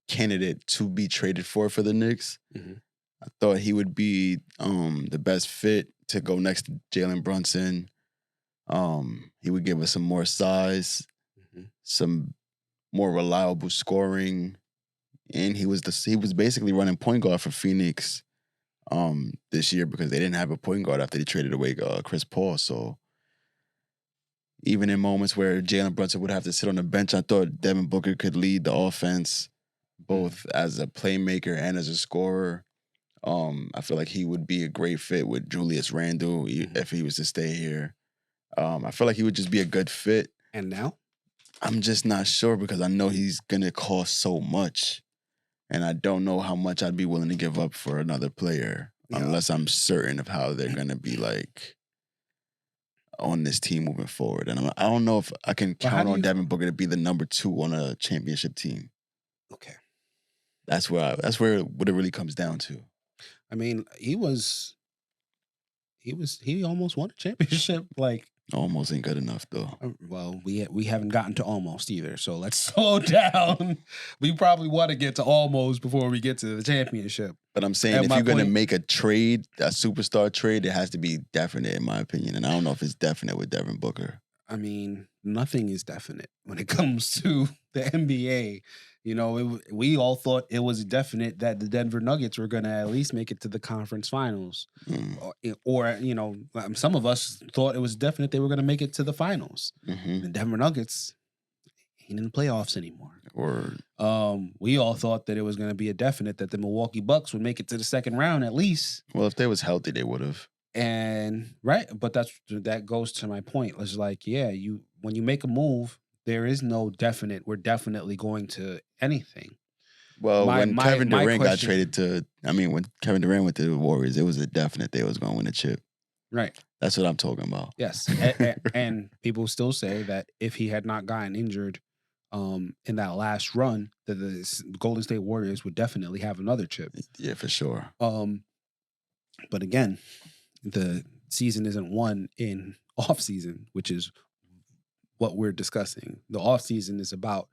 candidate to be traded for the Knicks. Mm-hmm. I thought he would be the best fit to go next to Jalen Brunson. He would give us some more size, some more reliable scoring, and he was basically running point guard for Phoenix this year because they didn't have a point guard after they traded away Chris Paul. So even in moments where Jalen Brunson would have to sit on the bench, I thought Devin Booker could lead the offense both as a playmaker and as a scorer. I feel like he would be a great fit with Julius Randle if he was to stay here. I feel like he would just be a good fit. And now? I'm just not sure because I know he's going to cost so much. And I don't know how much I'd be willing to give up for another player unless I'm certain of how they're going to be on this team moving forward. And I don't know if I can count on Devin Booker to be the number 2 on a championship team. Okay. That's where what it really comes down to. I mean, he almost won a championship. Almost ain't good enough though. Well, we haven't gotten to almost either. So let's slow down. We probably want to get to almost before we get to the championship. But I'm saying if you're going to make a trade, a superstar trade, it has to be definite in my opinion. And I don't know if it's definite with Devin Booker. I mean, nothing is definite when it comes to the NBA. You know, we all thought it was definite that the Denver Nuggets were going to at least make it to the conference finals. Or, you know, some of us thought it was definite they were going to make it to the finals. The Denver Nuggets ain't in the playoffs anymore. We all thought that it was going to be a definite that the Milwaukee Bucks would make it to the second round at least. Well, if they was healthy, they would have. And right, but that goes to my point. It's like, yeah, when you make a move, there is no definite. We're definitely going to anything. Well, when Kevin Durant got traded when Kevin Durant went to the Warriors, it was a definite they was going to win a chip. Right. That's what I'm talking about. Yes, and people still say that if he had not gotten injured, in that last run, that the Golden State Warriors would definitely have another chip. Yeah, for sure. But again, the season isn't won in off season, which is what we're discussing. The off season is about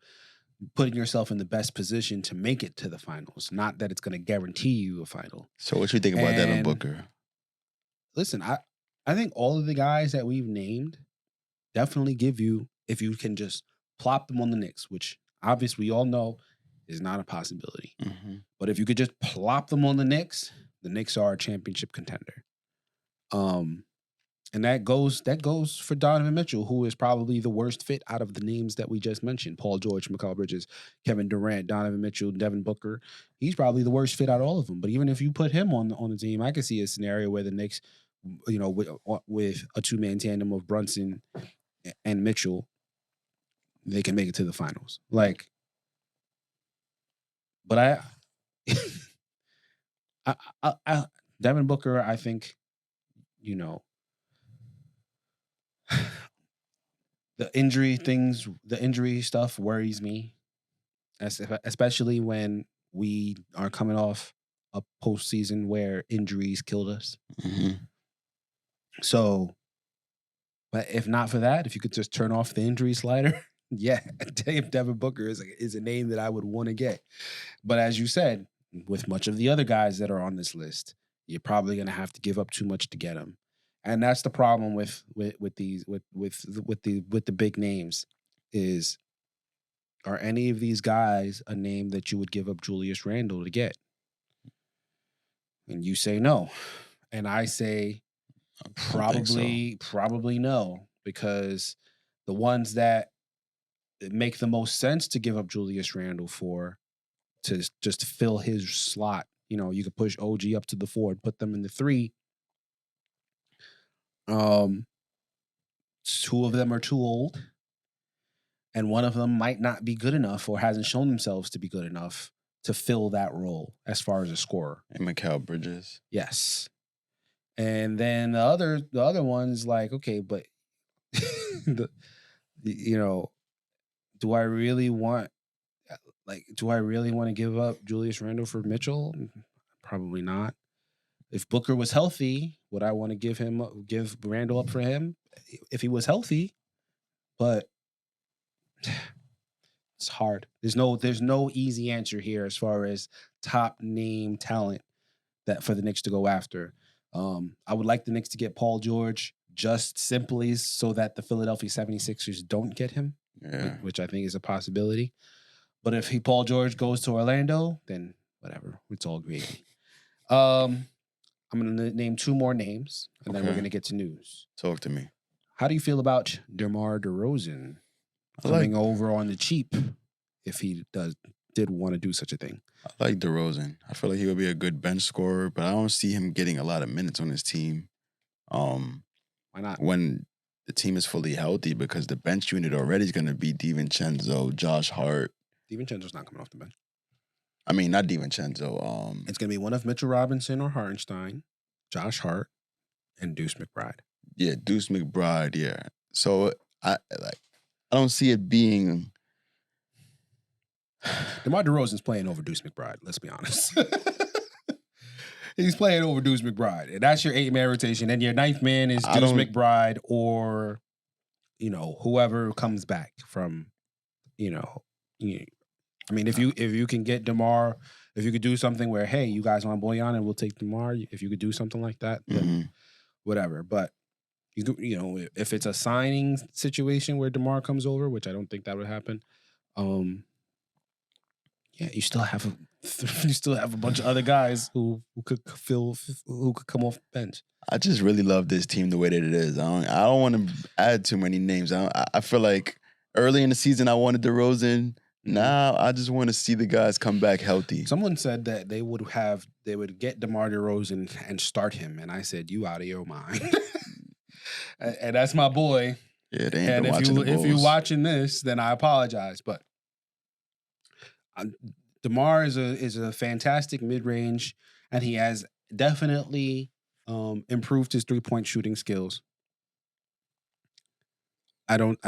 putting yourself in the best position to make it to the finals, not that it's going to guarantee you a final. So what you think about Devin Booker? Listen, I think all of the guys that we've named definitely give you, if you can just plop them on the Knicks, which obviously we all know is not a possibility. But if you could just plop them on the Knicks are a championship contender. And that goes for Donovan Mitchell, who is probably the worst fit out of the names that we just mentioned. Paul George, Mikal Bridges, Kevin Durant, Donovan Mitchell, Devin Booker. He's probably the worst fit out of all of them. But even if you put him on the team, I could see a scenario where the Knicks, you know, with a two-man tandem of Brunson and Mitchell, they can make it to the finals. Like, but I Devin Booker, I think, you know, the injury stuff worries me, especially when we are coming off a postseason where injuries killed us. So, but if not for that, if you could just turn off the injury slider, yeah, Devin Booker is a name that I would want to get. But as you said, with much of the other guys that are on this list, you're probably going to have to give up too much to get them. And that's the problem with the big names is, are any of these guys a name that you would give up Julius Randle to get? And you say no. And I say probably no, because the ones that make the most sense to give up Julius Randle for, to just fill his slot, you know, you could push OG up to the 4 and put them in the 3. 2 of them are too old, and one of them might not be good enough or hasn't shown themselves to be good enough to fill that role as far as a scorer. And Mikal Bridges. Yes. And then the other one's like, okay, but you know, do I really want to give up Julius Randle for Mitchell? Probably not. If Booker was healthy, would I want to give Randle up for him if he was healthy? But it's hard. There's no easy answer here as far as top name talent that for the Knicks to go after. I would like the Knicks to get Paul George just simply so that the Philadelphia 76ers don't get him, which I think is a possibility. But if Paul George goes to Orlando, then whatever. It's all gravy. I'm going to name 2 more names, and then we're going to get to news. Talk to me. How do you feel about Demar Derozen coming over on the cheap if he did want to do such a thing? I like Derozen. I feel like he would be a good bench scorer, but I don't see him getting a lot of minutes on his team. Why not? When the team is fully healthy, because the bench unit already is going to be DiVincenzo, Josh Hart. DiVincenzo's not coming off the bench. I mean, not DiVincenzo. It's going to be one of Mitchell Robinson or Hartenstein, Josh Hart, and Deuce McBride. Yeah, Deuce McBride, yeah. So, I don't see it being... DeMar DeRozan's playing over Deuce McBride, let's be honest. He's playing over Deuce McBride. And that's your 8-man rotation. And your 9th man is Deuce McBride or, you know, whoever comes back from, you know... I mean, if you can get DeMar, if you could do something where, hey, you guys want Boyan and we'll take DeMar, if you could do something like that, then whatever. But, You know, if it's a signing situation where DeMar comes over, which I don't think that would happen, yeah, you still have a bunch of other guys who could come off the bench. I just really love this team the way that it is. I don't want to add too many names. I feel like early in the season I wanted Derozen. Now I just want to see the guys come back healthy. Someone said that they would get DeMar DeRozan and start him, and I said, "You out of your mind." And that's my boy. Yeah, they ain't And been watching the Bulls. if you're watching this, then I apologize. But DeMar is a fantastic mid range, and he has definitely improved his 3-point shooting skills. I don't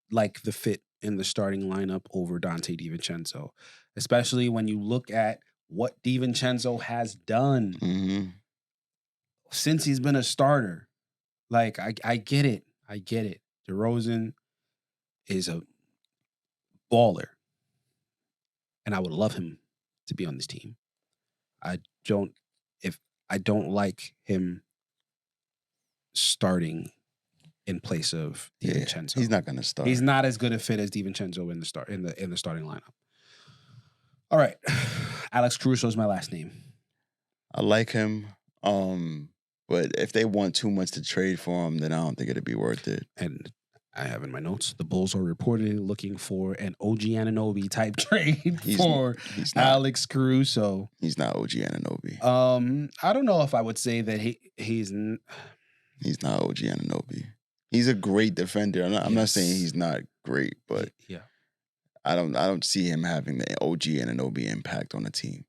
like the fit in the starting lineup over Dante DiVincenzo, especially when you look at what DiVincenzo has done since he's been a starter. Like, I get it. DeRozan is a baller, and I would love him to be on this team. I don't like him starting in place of DiVincenzo. He's not going to start. He's not as good a fit as DiVincenzo in the starting lineup. All right, Alex Caruso is my last name. I like him, but if they want too much to trade for him, then I don't think it'd be worth it. And I have in my notes, the Bulls are reportedly looking for an OG Anunoby type trade for Alex Caruso. He's not OG Anunoby. I don't know if I would say that he's not OG Anunoby. He's a great defender. I'm not saying he's not great, but yeah, I don't see him having the OG Anunoby impact on the team.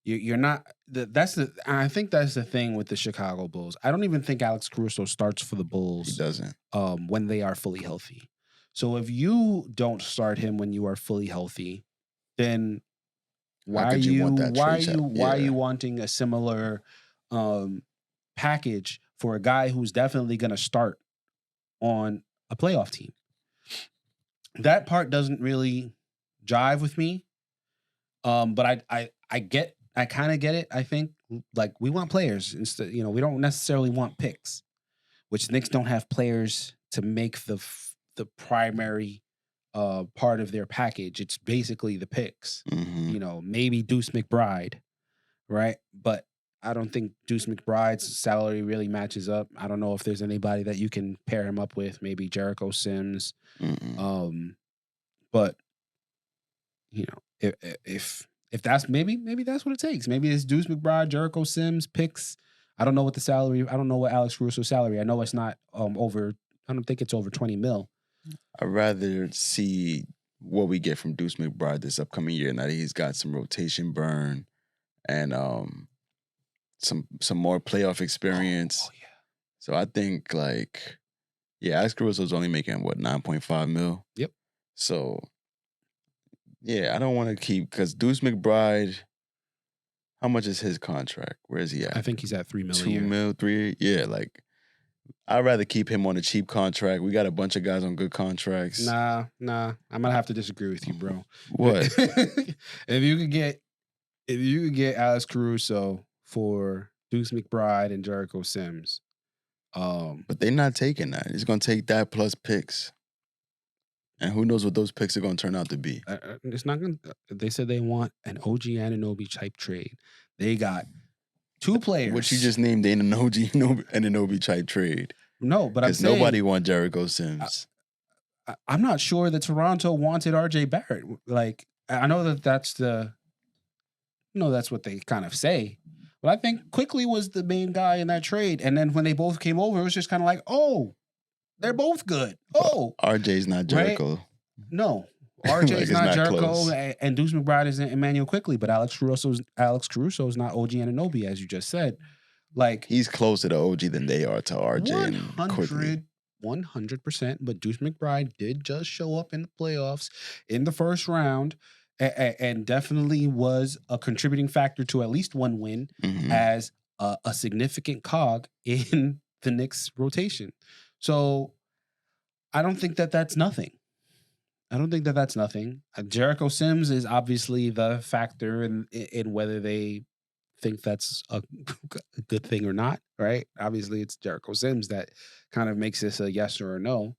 You're not. I think that's the thing with the Chicago Bulls. I don't even think Alex Caruso starts for the Bulls. He doesn't. When they are fully healthy. So if you don't start him when you are fully healthy, then why are you wanting a similar package for a guy who's definitely going to start on a playoff team? That part doesn't really jive with me. But I kind of get it. I think, like, we want players instead. You know, we don't necessarily want picks, which Knicks don't have players to make the primary part of their package. It's basically the picks. You know, maybe Deuce McBride, right? But I don't think Deuce McBride's salary really matches up. I don't know if there's anybody that you can pair him up with. Maybe Jericho Sims. But you know, if that's maybe that's what it takes. Maybe it's Deuce McBride, Jericho Sims, picks. I don't know what the salary. I don't know what Alex Caruso's salary. I know it's not over. I don't think it's over 20 mil. I'd rather see what we get from Deuce McBride this upcoming year. Now that he's got some rotation burn and some more playoff experience. Oh yeah. So I think Alex Caruso's only making 9.5 mil. Yep. So. Yeah, I don't want to keep, because Deuce McBride, how much is his contract? Where is he at? I think he's at $3 million. 2 mil, 3. Yeah, like, I'd rather keep him on a cheap contract. We got a bunch of guys on good contracts. Nah. I'm gonna have to disagree with you, bro. What? If you could get Alex Caruso for Deuce McBride and Jericho Sims, but they're not taking that. It's gonna take that plus picks. And who knows what those picks are going to turn out to be. It's not going to... They said they want an OG Anunoby type trade. They got 2 players. Which you just named an OG Anunoby type trade. No, but I'm saying... Because nobody wants Jericho Sims. I'm not sure that Toronto wanted RJ Barrett. Like, I know that's what they kind of say. But I think Quickly was the main guy in that trade. And then when they both came over, it was just kind of like, oh... They're both good. Oh, RJ's not Jericho. Right? No, RJ's not Jericho, close. and Deuce McBride isn't Emmanuel Quickly, but Alex Caruso is not OG Anunoby, as you just said. Like, he's closer to OG than they are to RJ and Quickly. 100%. But Deuce McBride did just show up in the playoffs in the first round, and definitely was a contributing factor to at least one win as a significant cog in the Knicks rotation. So I don't think that that's nothing. Jericho Sims is obviously the factor in whether they think that's a good thing or not. right? Obviously, it's Jericho Sims that kind of makes this a yes or a no.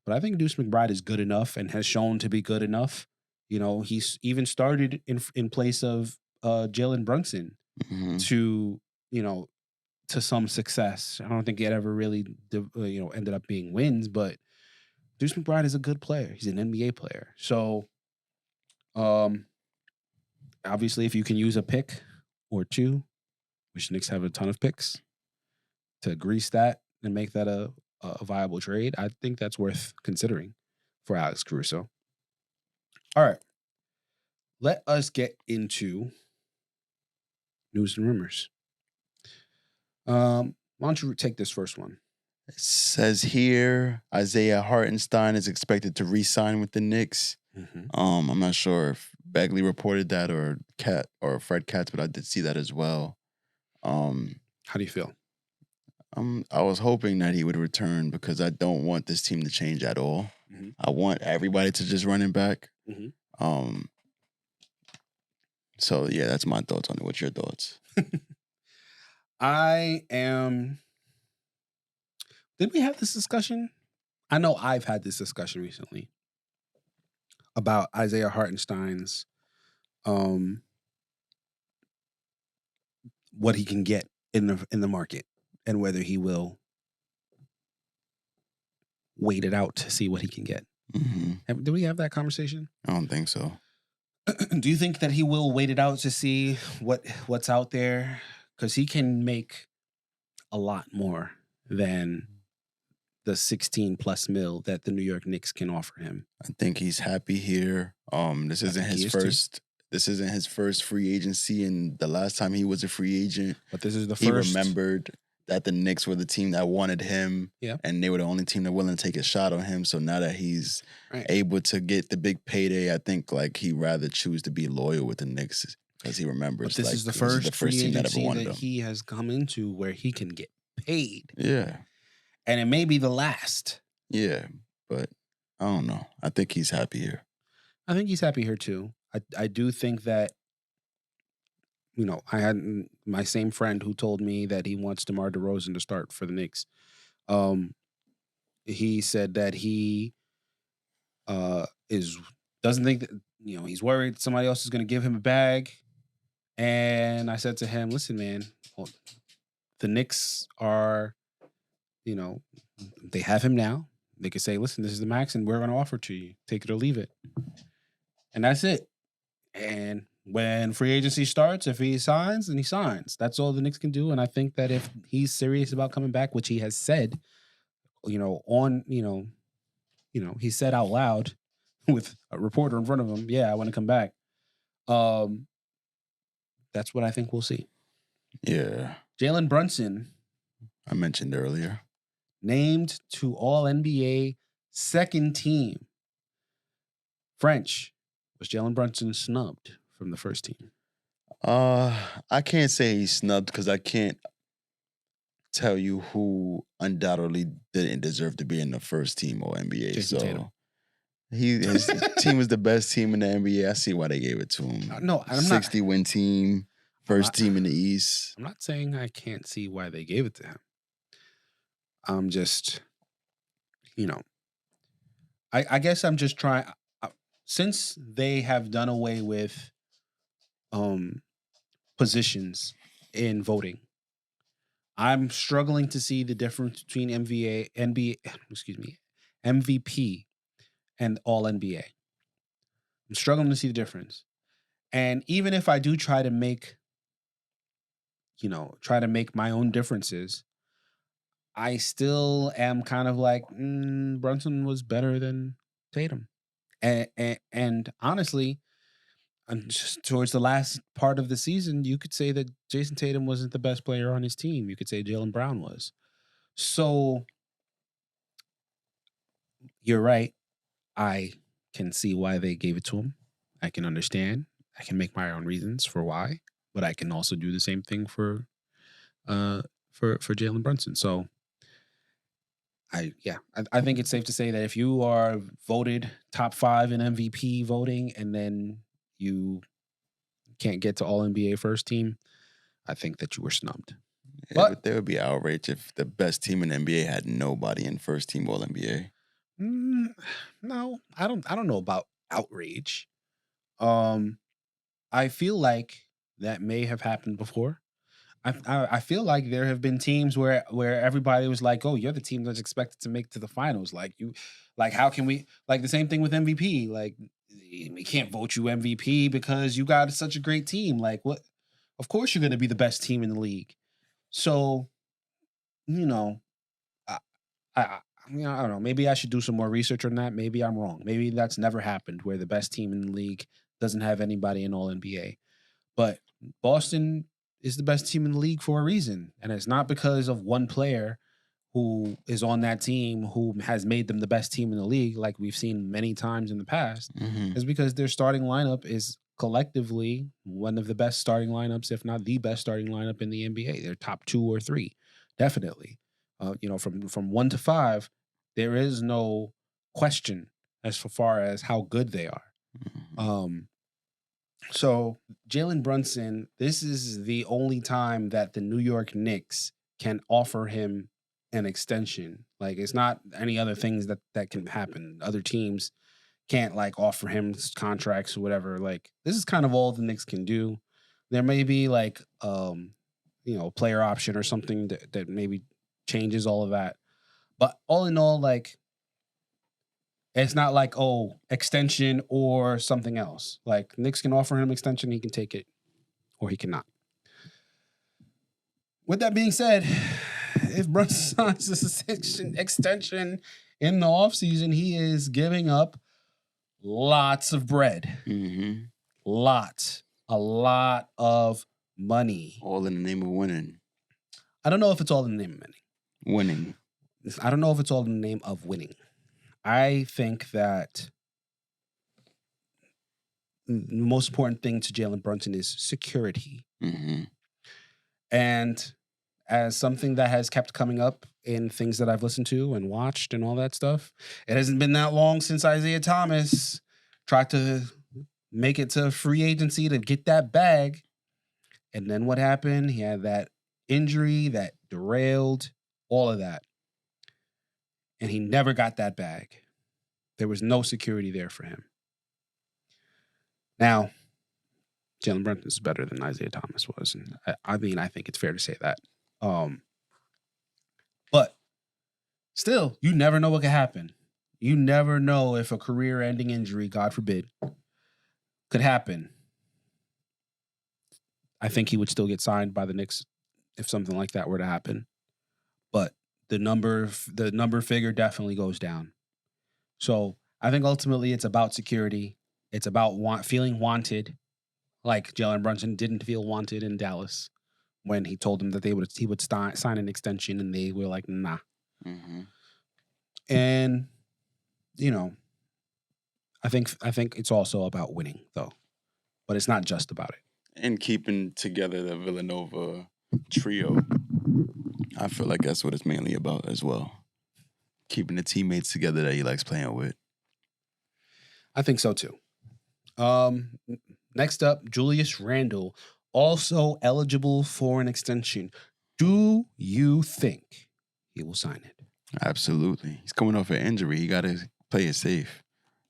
But I think Deuce McBride is good enough and has shown to be good enough. He's even started in place of Jalen Brunson Mhm. to, to some success. I don't think it ever really, ended up being wins, but Deuce McBride is a good player. He's an NBA player. So, obviously, if you can use a pick or two, which Knicks have a ton of picks, to grease that and make that a viable trade, I think that's worth considering for Alex Caruso. All right. Let us get into news and rumors. Why don't you take this first one? It says here Isaiah Hartenstein is expected to re-sign with the Knicks. I'm not sure if Bagley reported that or Fred Katz, but I did see that as well. How do you feel? I was hoping that he would return because I don't want this team to change at all. I want everybody to just run it back. So yeah, that's my thoughts on it. What's your thoughts? Did we have this discussion? I know I've had this discussion recently about Isaiah Hartenstein's what he can get in the market and whether he will wait it out to see what he can get. Did we have that conversation? I don't think so. Do you think that he will wait it out to see what's out there? Because he can make a lot more than the 16 plus mil that the New York Knicks can offer him. I think he's happy here. This isn't his first free agency, and the last time he was a free agent, but this is the he first. remembered that the Knicks were the team that wanted him, and they were the only team that willing to take a shot on him. So now that he's able to get the big payday, I think he'd rather choose to be loyal with the Knicks because he remembers. But this is the first free team that ever wanted him. He has come into where he can get paid. Yeah, and it may be the last. Yeah, but I don't know. I think he's happy here. I think he's happy here too. I do think that, I had my same friend who told me that he wants DeMar DeRozan to start for the Knicks. He said that he doesn't think that, he's worried somebody else is going to give him a bag. And I said to him, listen, man, the Knicks are, they have him now. They could say, listen, this is the max and we're going to offer it to you. Take it or leave it. And that's it. And when free agency starts, if he signs, then he signs. That's all the Knicks can do. And I think that if he's serious about coming back, which he has said, he said out loud with a reporter in front of him, yeah, I want to come back. That's what I think we'll see. Yeah. Jalen Brunson, I mentioned earlier, named to All-NBA second team. French, was Jalen Brunson snubbed from the first team? I can't say he's snubbed because I can't tell you who undoubtedly didn't deserve to be in the first team or NBA. Jason Tatum. His team was the best team in the NBA. I see why they gave it to him. No, I'm 60 win team, first team in the East. I'm not saying I can't see why they gave it to him. I'm just, I guess I'm just trying. Since they have done away with positions in voting, I'm struggling to see the difference between MVP and All NBA. I'm struggling to see the difference. And even if I do try to make my own differences, I still am kind of like, Brunson was better than Tatum. And honestly, just towards the last part of the season, you could say that Jason Tatum wasn't the best player on his team. You could say Jaylen Brown was. So you're right. I can see why they gave it to him. I can understand. I can make my own reasons for why, but I can also do the same thing for Jalen Brunson. So I think it's safe to say that if you are voted top 5 in MVP voting and then you can't get to All NBA first team, I think that you were snubbed. But there would be outrage if the best team in the NBA had nobody in first team All NBA. no, I don't know about outrage. I feel like that may have happened before. I feel like there have been teams where everybody was like, "Oh, you're the team that's expected to make to the finals." Like how can we like the same thing with MVP? Like we can't vote you MVP because you got such a great team. Like what? Of course you're going to be the best team in the league. So, you know, I, I I don't know. Maybe I should do some more research on that. Maybe I'm wrong. Maybe that's never happened where the best team in the league doesn't have anybody in All NBA. But Boston is the best team in the league for a reason. And it's not because of one player who is on that team who has made them the best team in the league, like we've seen many times in the past. It's because their starting lineup is collectively one of the best starting lineups, if not the best starting lineup in the NBA. They're top 2 or 3, definitely. From 1 to 5, there is no question as far as how good they are. So Jalen Brunson, this is the only time that the New York Knicks can offer him an extension. Like it's not any other things that can happen. Other teams can't like offer him contracts or whatever. Like this is kind of all the Knicks can do. There may be like player option or something that maybe changes all of that. But all in all, like it's not like, extension or something else. Like Knicks can offer him extension, he can take it or he cannot. With that being said, if Brunson signs this extension in the offseason, he is giving up lots of bread. Lots. A lot of money. All in the name of winning. I don't know if it's all in the name of Winning. I don't know if it's all in the name of winning. I think that the most important thing to Jalen Brunson is security. And as something that has kept coming up in things that I've listened to and watched and all that stuff, it hasn't been that long since Isaiah Thomas tried to make it to free agency to get that bag. And then what happened? He had that injury that derailed all of that. And he never got that bag. There was no security there for him. Now, Jalen Brunson is better than Isaiah Thomas was. And I think it's fair to say that. But still, you never know what could happen. You never know if a career-ending injury, God forbid, could happen. I think he would still get signed by the Knicks if something like that were to happen. But the number figure definitely goes down. So I think ultimately it's about security. It's about feeling wanted, like Jalen Brunson didn't feel wanted in Dallas when he told them that he would sign an extension, and they were like, nah. And I think it's also about winning though, but it's not just about it. And keeping together the Villanova trio. I feel like that's what it's mainly about as well. Keeping the teammates together that he likes playing with. I think so too. Next up, Julius Randle, also eligible for an extension. Do you think he will sign it? Absolutely. He's coming off an injury. He got to play it safe.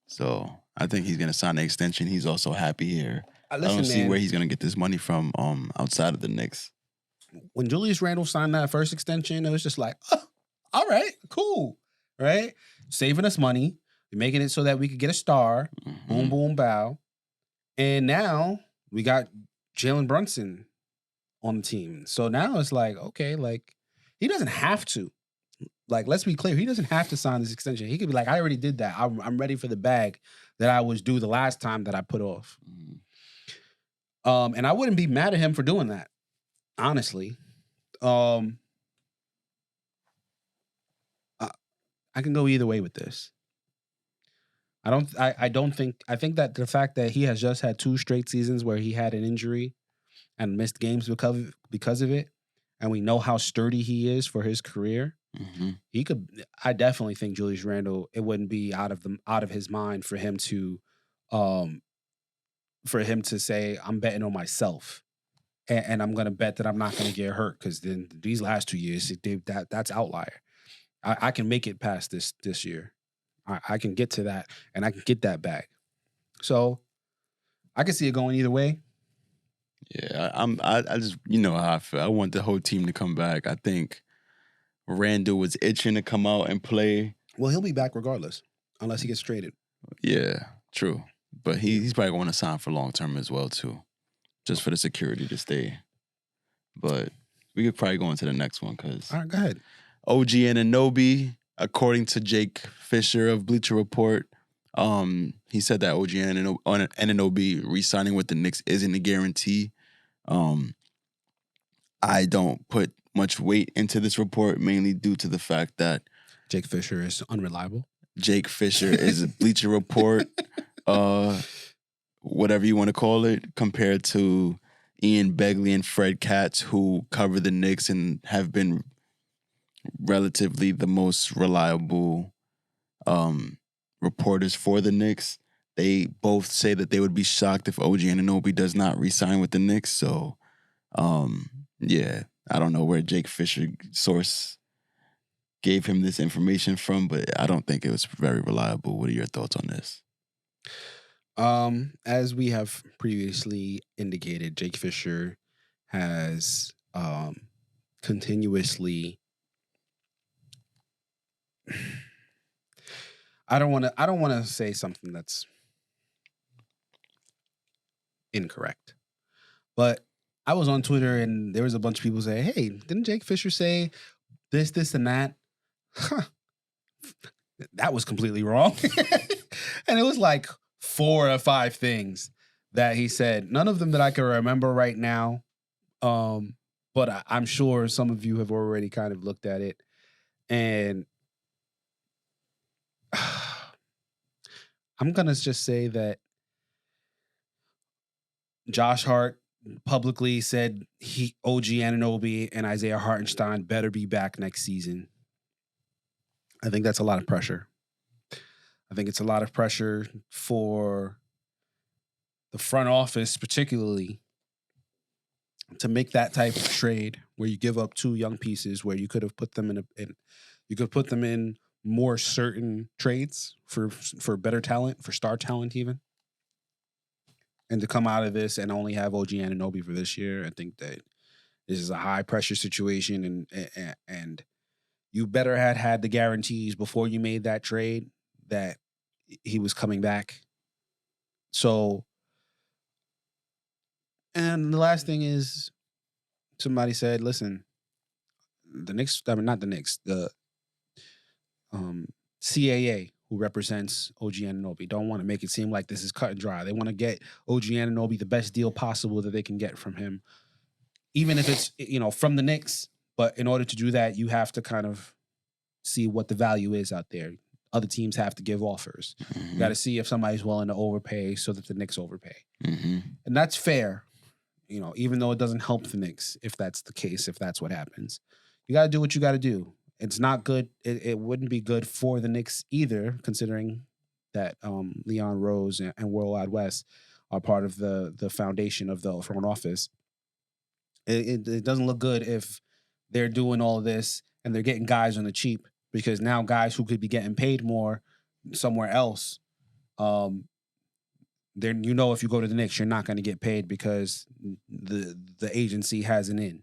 So I think he's going to sign an extension. He's also happy here. I don't see where he's going to get this money from outside of the Knicks. When Julius Randle signed that first extension, it was just like, oh, all right, cool, right? Saving us money, making it so that we could get a star, boom, boom, bow. And now we got Jalen Brunson on the team. So now it's like, okay, like he doesn't have to. Like, let's be clear, he doesn't have to sign this extension. He could be like, I already did that. I'm ready for the bag that I was due the last time that I put off. And I wouldn't be mad at him for doing that. Honestly, I can go either way with this. I think that the fact that he has just had 2 straight seasons where he had an injury and missed games because of it, and we know how sturdy he is for his career, I definitely think Julius Randle, it wouldn't be out of his mind for him to say, I'm betting on myself and I'm gonna bet that I'm not gonna get hurt because then these last 2 years that's outlier. I can make it past this year. I can get to that and I can get that back. So I can see it going either way. Yeah, I just how I feel. I want the whole team to come back. I think Randall was itching to come out and play. Well, he'll be back regardless, unless he gets traded. Yeah, true. But he's probably going to sign for long term as well too, just for the security to stay. But we could probably go into the next one because All right, go ahead. OG Anunoby, according to Jake Fisher of Bleacher Report, he said that OG Anunoby re-signing with the Knicks isn't a guarantee. I don't put much weight into this report, mainly due to the fact that Jake Fisher is unreliable. Jake Fisher is a Bleacher Report, whatever you want to call it, compared to Ian Begley and Fred Katz, who cover the Knicks and have been relatively the most reliable reporters for the Knicks. They both say that they would be shocked if OG Anunoby does not re-sign with the Knicks. So, yeah, I don't know where Jake Fisher source gave him this information from, but I don't think it was very reliable. What are your thoughts on this? As we have previously indicated, Jake Fisher has continuously. I don't want to say something that's incorrect, but I was on Twitter and there was a bunch of people say, "Hey, didn't Jake Fisher say this, and that?" Huh. That was completely wrong, and it was like 4 or 5 things that he said. None of them that I can remember right now, but I'm sure some of you have already kind of looked at it, and I'm gonna just say that Josh Hart publicly said OG Anunoby and Isaiah Hartenstein better be back next season. I think that's a lot of pressure. I think it's a lot of pressure for the front office, particularly, to make that type of trade where you give up 2 young pieces, where you could have put them in more certain trades for better talent, for star talent even. And to come out of this and only have OG Anunoby for this year, I think that this is a high pressure situation, and you better had the guarantees before you made that trade that he was coming back. So, and the last thing is, somebody said, listen, the Knicks, not the Knicks, the CAA, who represents OG Anunoby, don't want to make it seem like this is cut and dry. They want to get OG Anunoby the best deal possible that they can get from him, even if it's, from the Knicks. But in order to do that, you have to kind of see what the value is out there. Other teams have to give offers. Mm-hmm. You got to see if somebody's willing to overpay so that the Knicks overpay. Mm-hmm. And that's fair, even though it doesn't help the Knicks if that's the case, if that's what happens. You got to do what you got to do. It's not good. It wouldn't be good for the Knicks either, considering that Leon Rose and World Wide West are part of the foundation of the front office. It doesn't look good if they're doing all of this and they're getting guys on the cheap, because now guys who could be getting paid more somewhere else, if you go to the Knicks, you're not going to get paid because the agency has an in.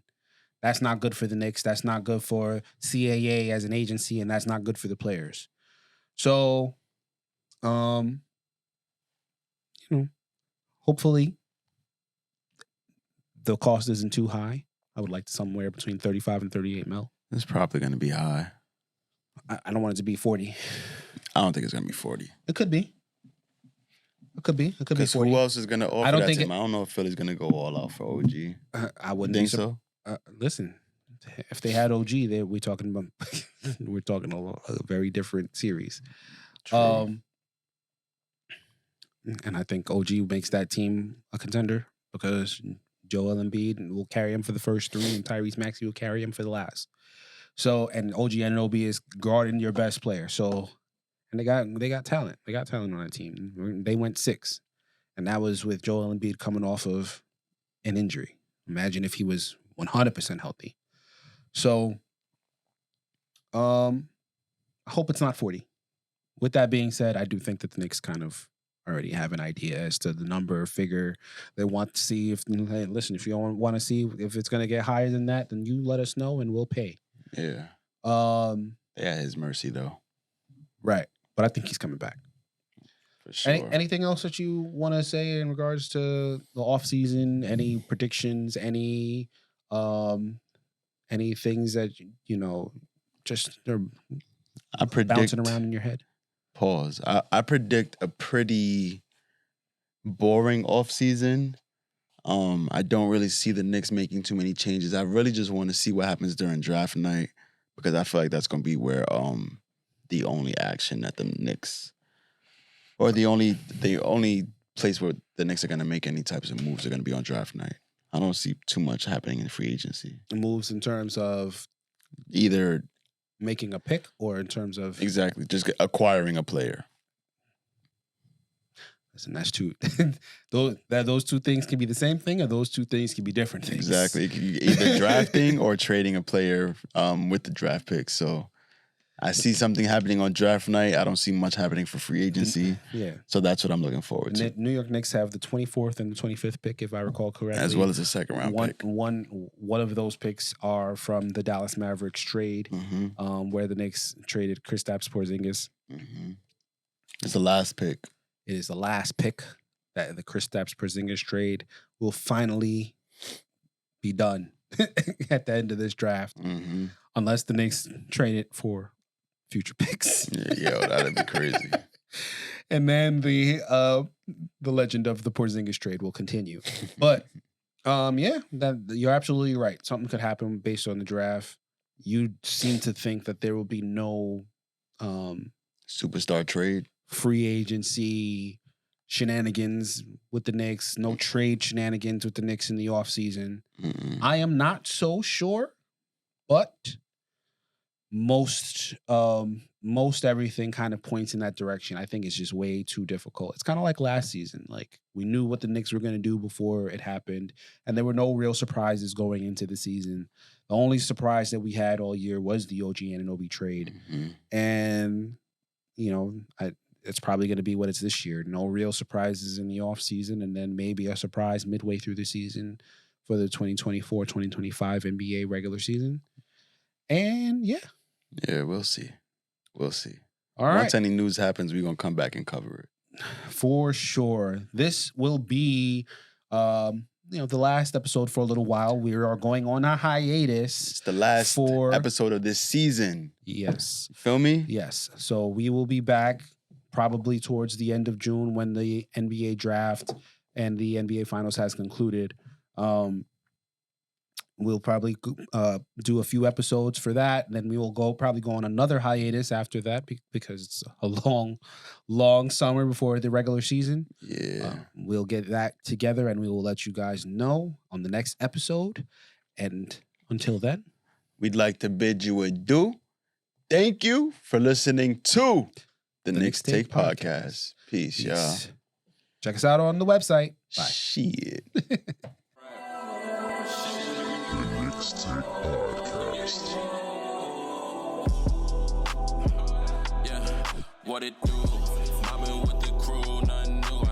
That's not good for the Knicks. That's not good for CAA as an agency, and that's not good for the players. So, hopefully the cost isn't too high. I would like somewhere between 35 and 38 mil. It's probably going to be high. I don't want it to be 40. I don't think it's going to be 40. It could be. It could be 40. Who else is going to offer I don't that think to him? I don't know if Philly's going to go all out for OG. I wouldn't Think be so? Listen, if they had OG, we're talking about a very different series. True. And I think OG makes that team a contender because Joel Embiid will carry him for the first 3, and Tyrese Maxey will carry him for the last. So, and OG Anunoby is guarding your best player. So, and they got talent. They got talent on that team. They went 6, and that was with Joel Embiid coming off of an injury. Imagine if he was 100% healthy. So, I hope it's not 40. With that being said, I do think that the Knicks kind of already have an idea as to the number or figure they want to see. If hey, listen, if you don't want to see if it's going to get higher than that, then you let us know and we'll pay. Yeah. At his mercy, though. Right. But I think he's coming back. For sure. Anything else that you want to say in regards to the offseason? Any predictions? Any things that, just they're bouncing around in your head? Pause. I predict a pretty boring offseason. I don't really see the Knicks making too many changes. I really just want to see what happens during draft night because I feel like that's going to be where the only action that the Knicks or the only place where the Knicks are going to make any types of moves are going to be on draft night. I don't see too much happening in free agency. Moves in terms of either making a pick or in terms of exactly just acquiring a player. Listen, that's two. those two things can be the same thing, or those two things can be different things. Exactly, it could be either drafting or trading a player with the draft pick. So I see something happening on draft night. I don't see much happening for free agency. Yeah. So that's what I'm looking forward to. New York Knicks have the 24th and the 25th pick, if I recall correctly. As well as a second round pick. One of those picks are from the Dallas Mavericks trade, where the Knicks traded Kristaps Porzingis. Mm-hmm. It's the last pick. It is the last pick that the Kristaps Porzingis trade will finally be done at the end of this draft, unless the Knicks trade it for future picks. Yo, that'd be crazy. And then the legend of the Porzingis trade will continue. But you're absolutely right. Something could happen based on the draft. You seem to think that there will be no superstar trade, free agency shenanigans with the Knicks, no trade shenanigans with the Knicks in the offseason. I am not so sure, but most everything kind of points in that direction. I think it's just way too difficult. It's kind of like last season. Like, we knew what the Knicks were going to do before it happened, and there were no real surprises going into the season. The only surprise that we had all year was the OG Anunoby trade. And, it's probably going to be what it's this year. No real surprises in the offseason, and then maybe a surprise midway through the season for the 2024-2025 NBA regular season. And, yeah, we'll see. All right. Once any news happens, we're going to come back and cover it. For sure. This will be, the last episode for a little while. We are going on a hiatus. It's the last episode of this season. Yes. Feel me? Yes. So we will be back probably towards the end of June when the NBA draft and the NBA finals has concluded. We'll probably do a few episodes for that. And then we will probably go on another hiatus after that because it's a long summer before the regular season. Yeah. We'll get that together and we will let you guys know on the next episode. And until then, we'd like to bid you adieu. Thank you for listening to the Knicks Take Podcast. Peace, y'all. Check us out on the website. Bye. Shit. Knicks Take Podcast. Yeah, what it do? Mobbing with the crew, nothing new.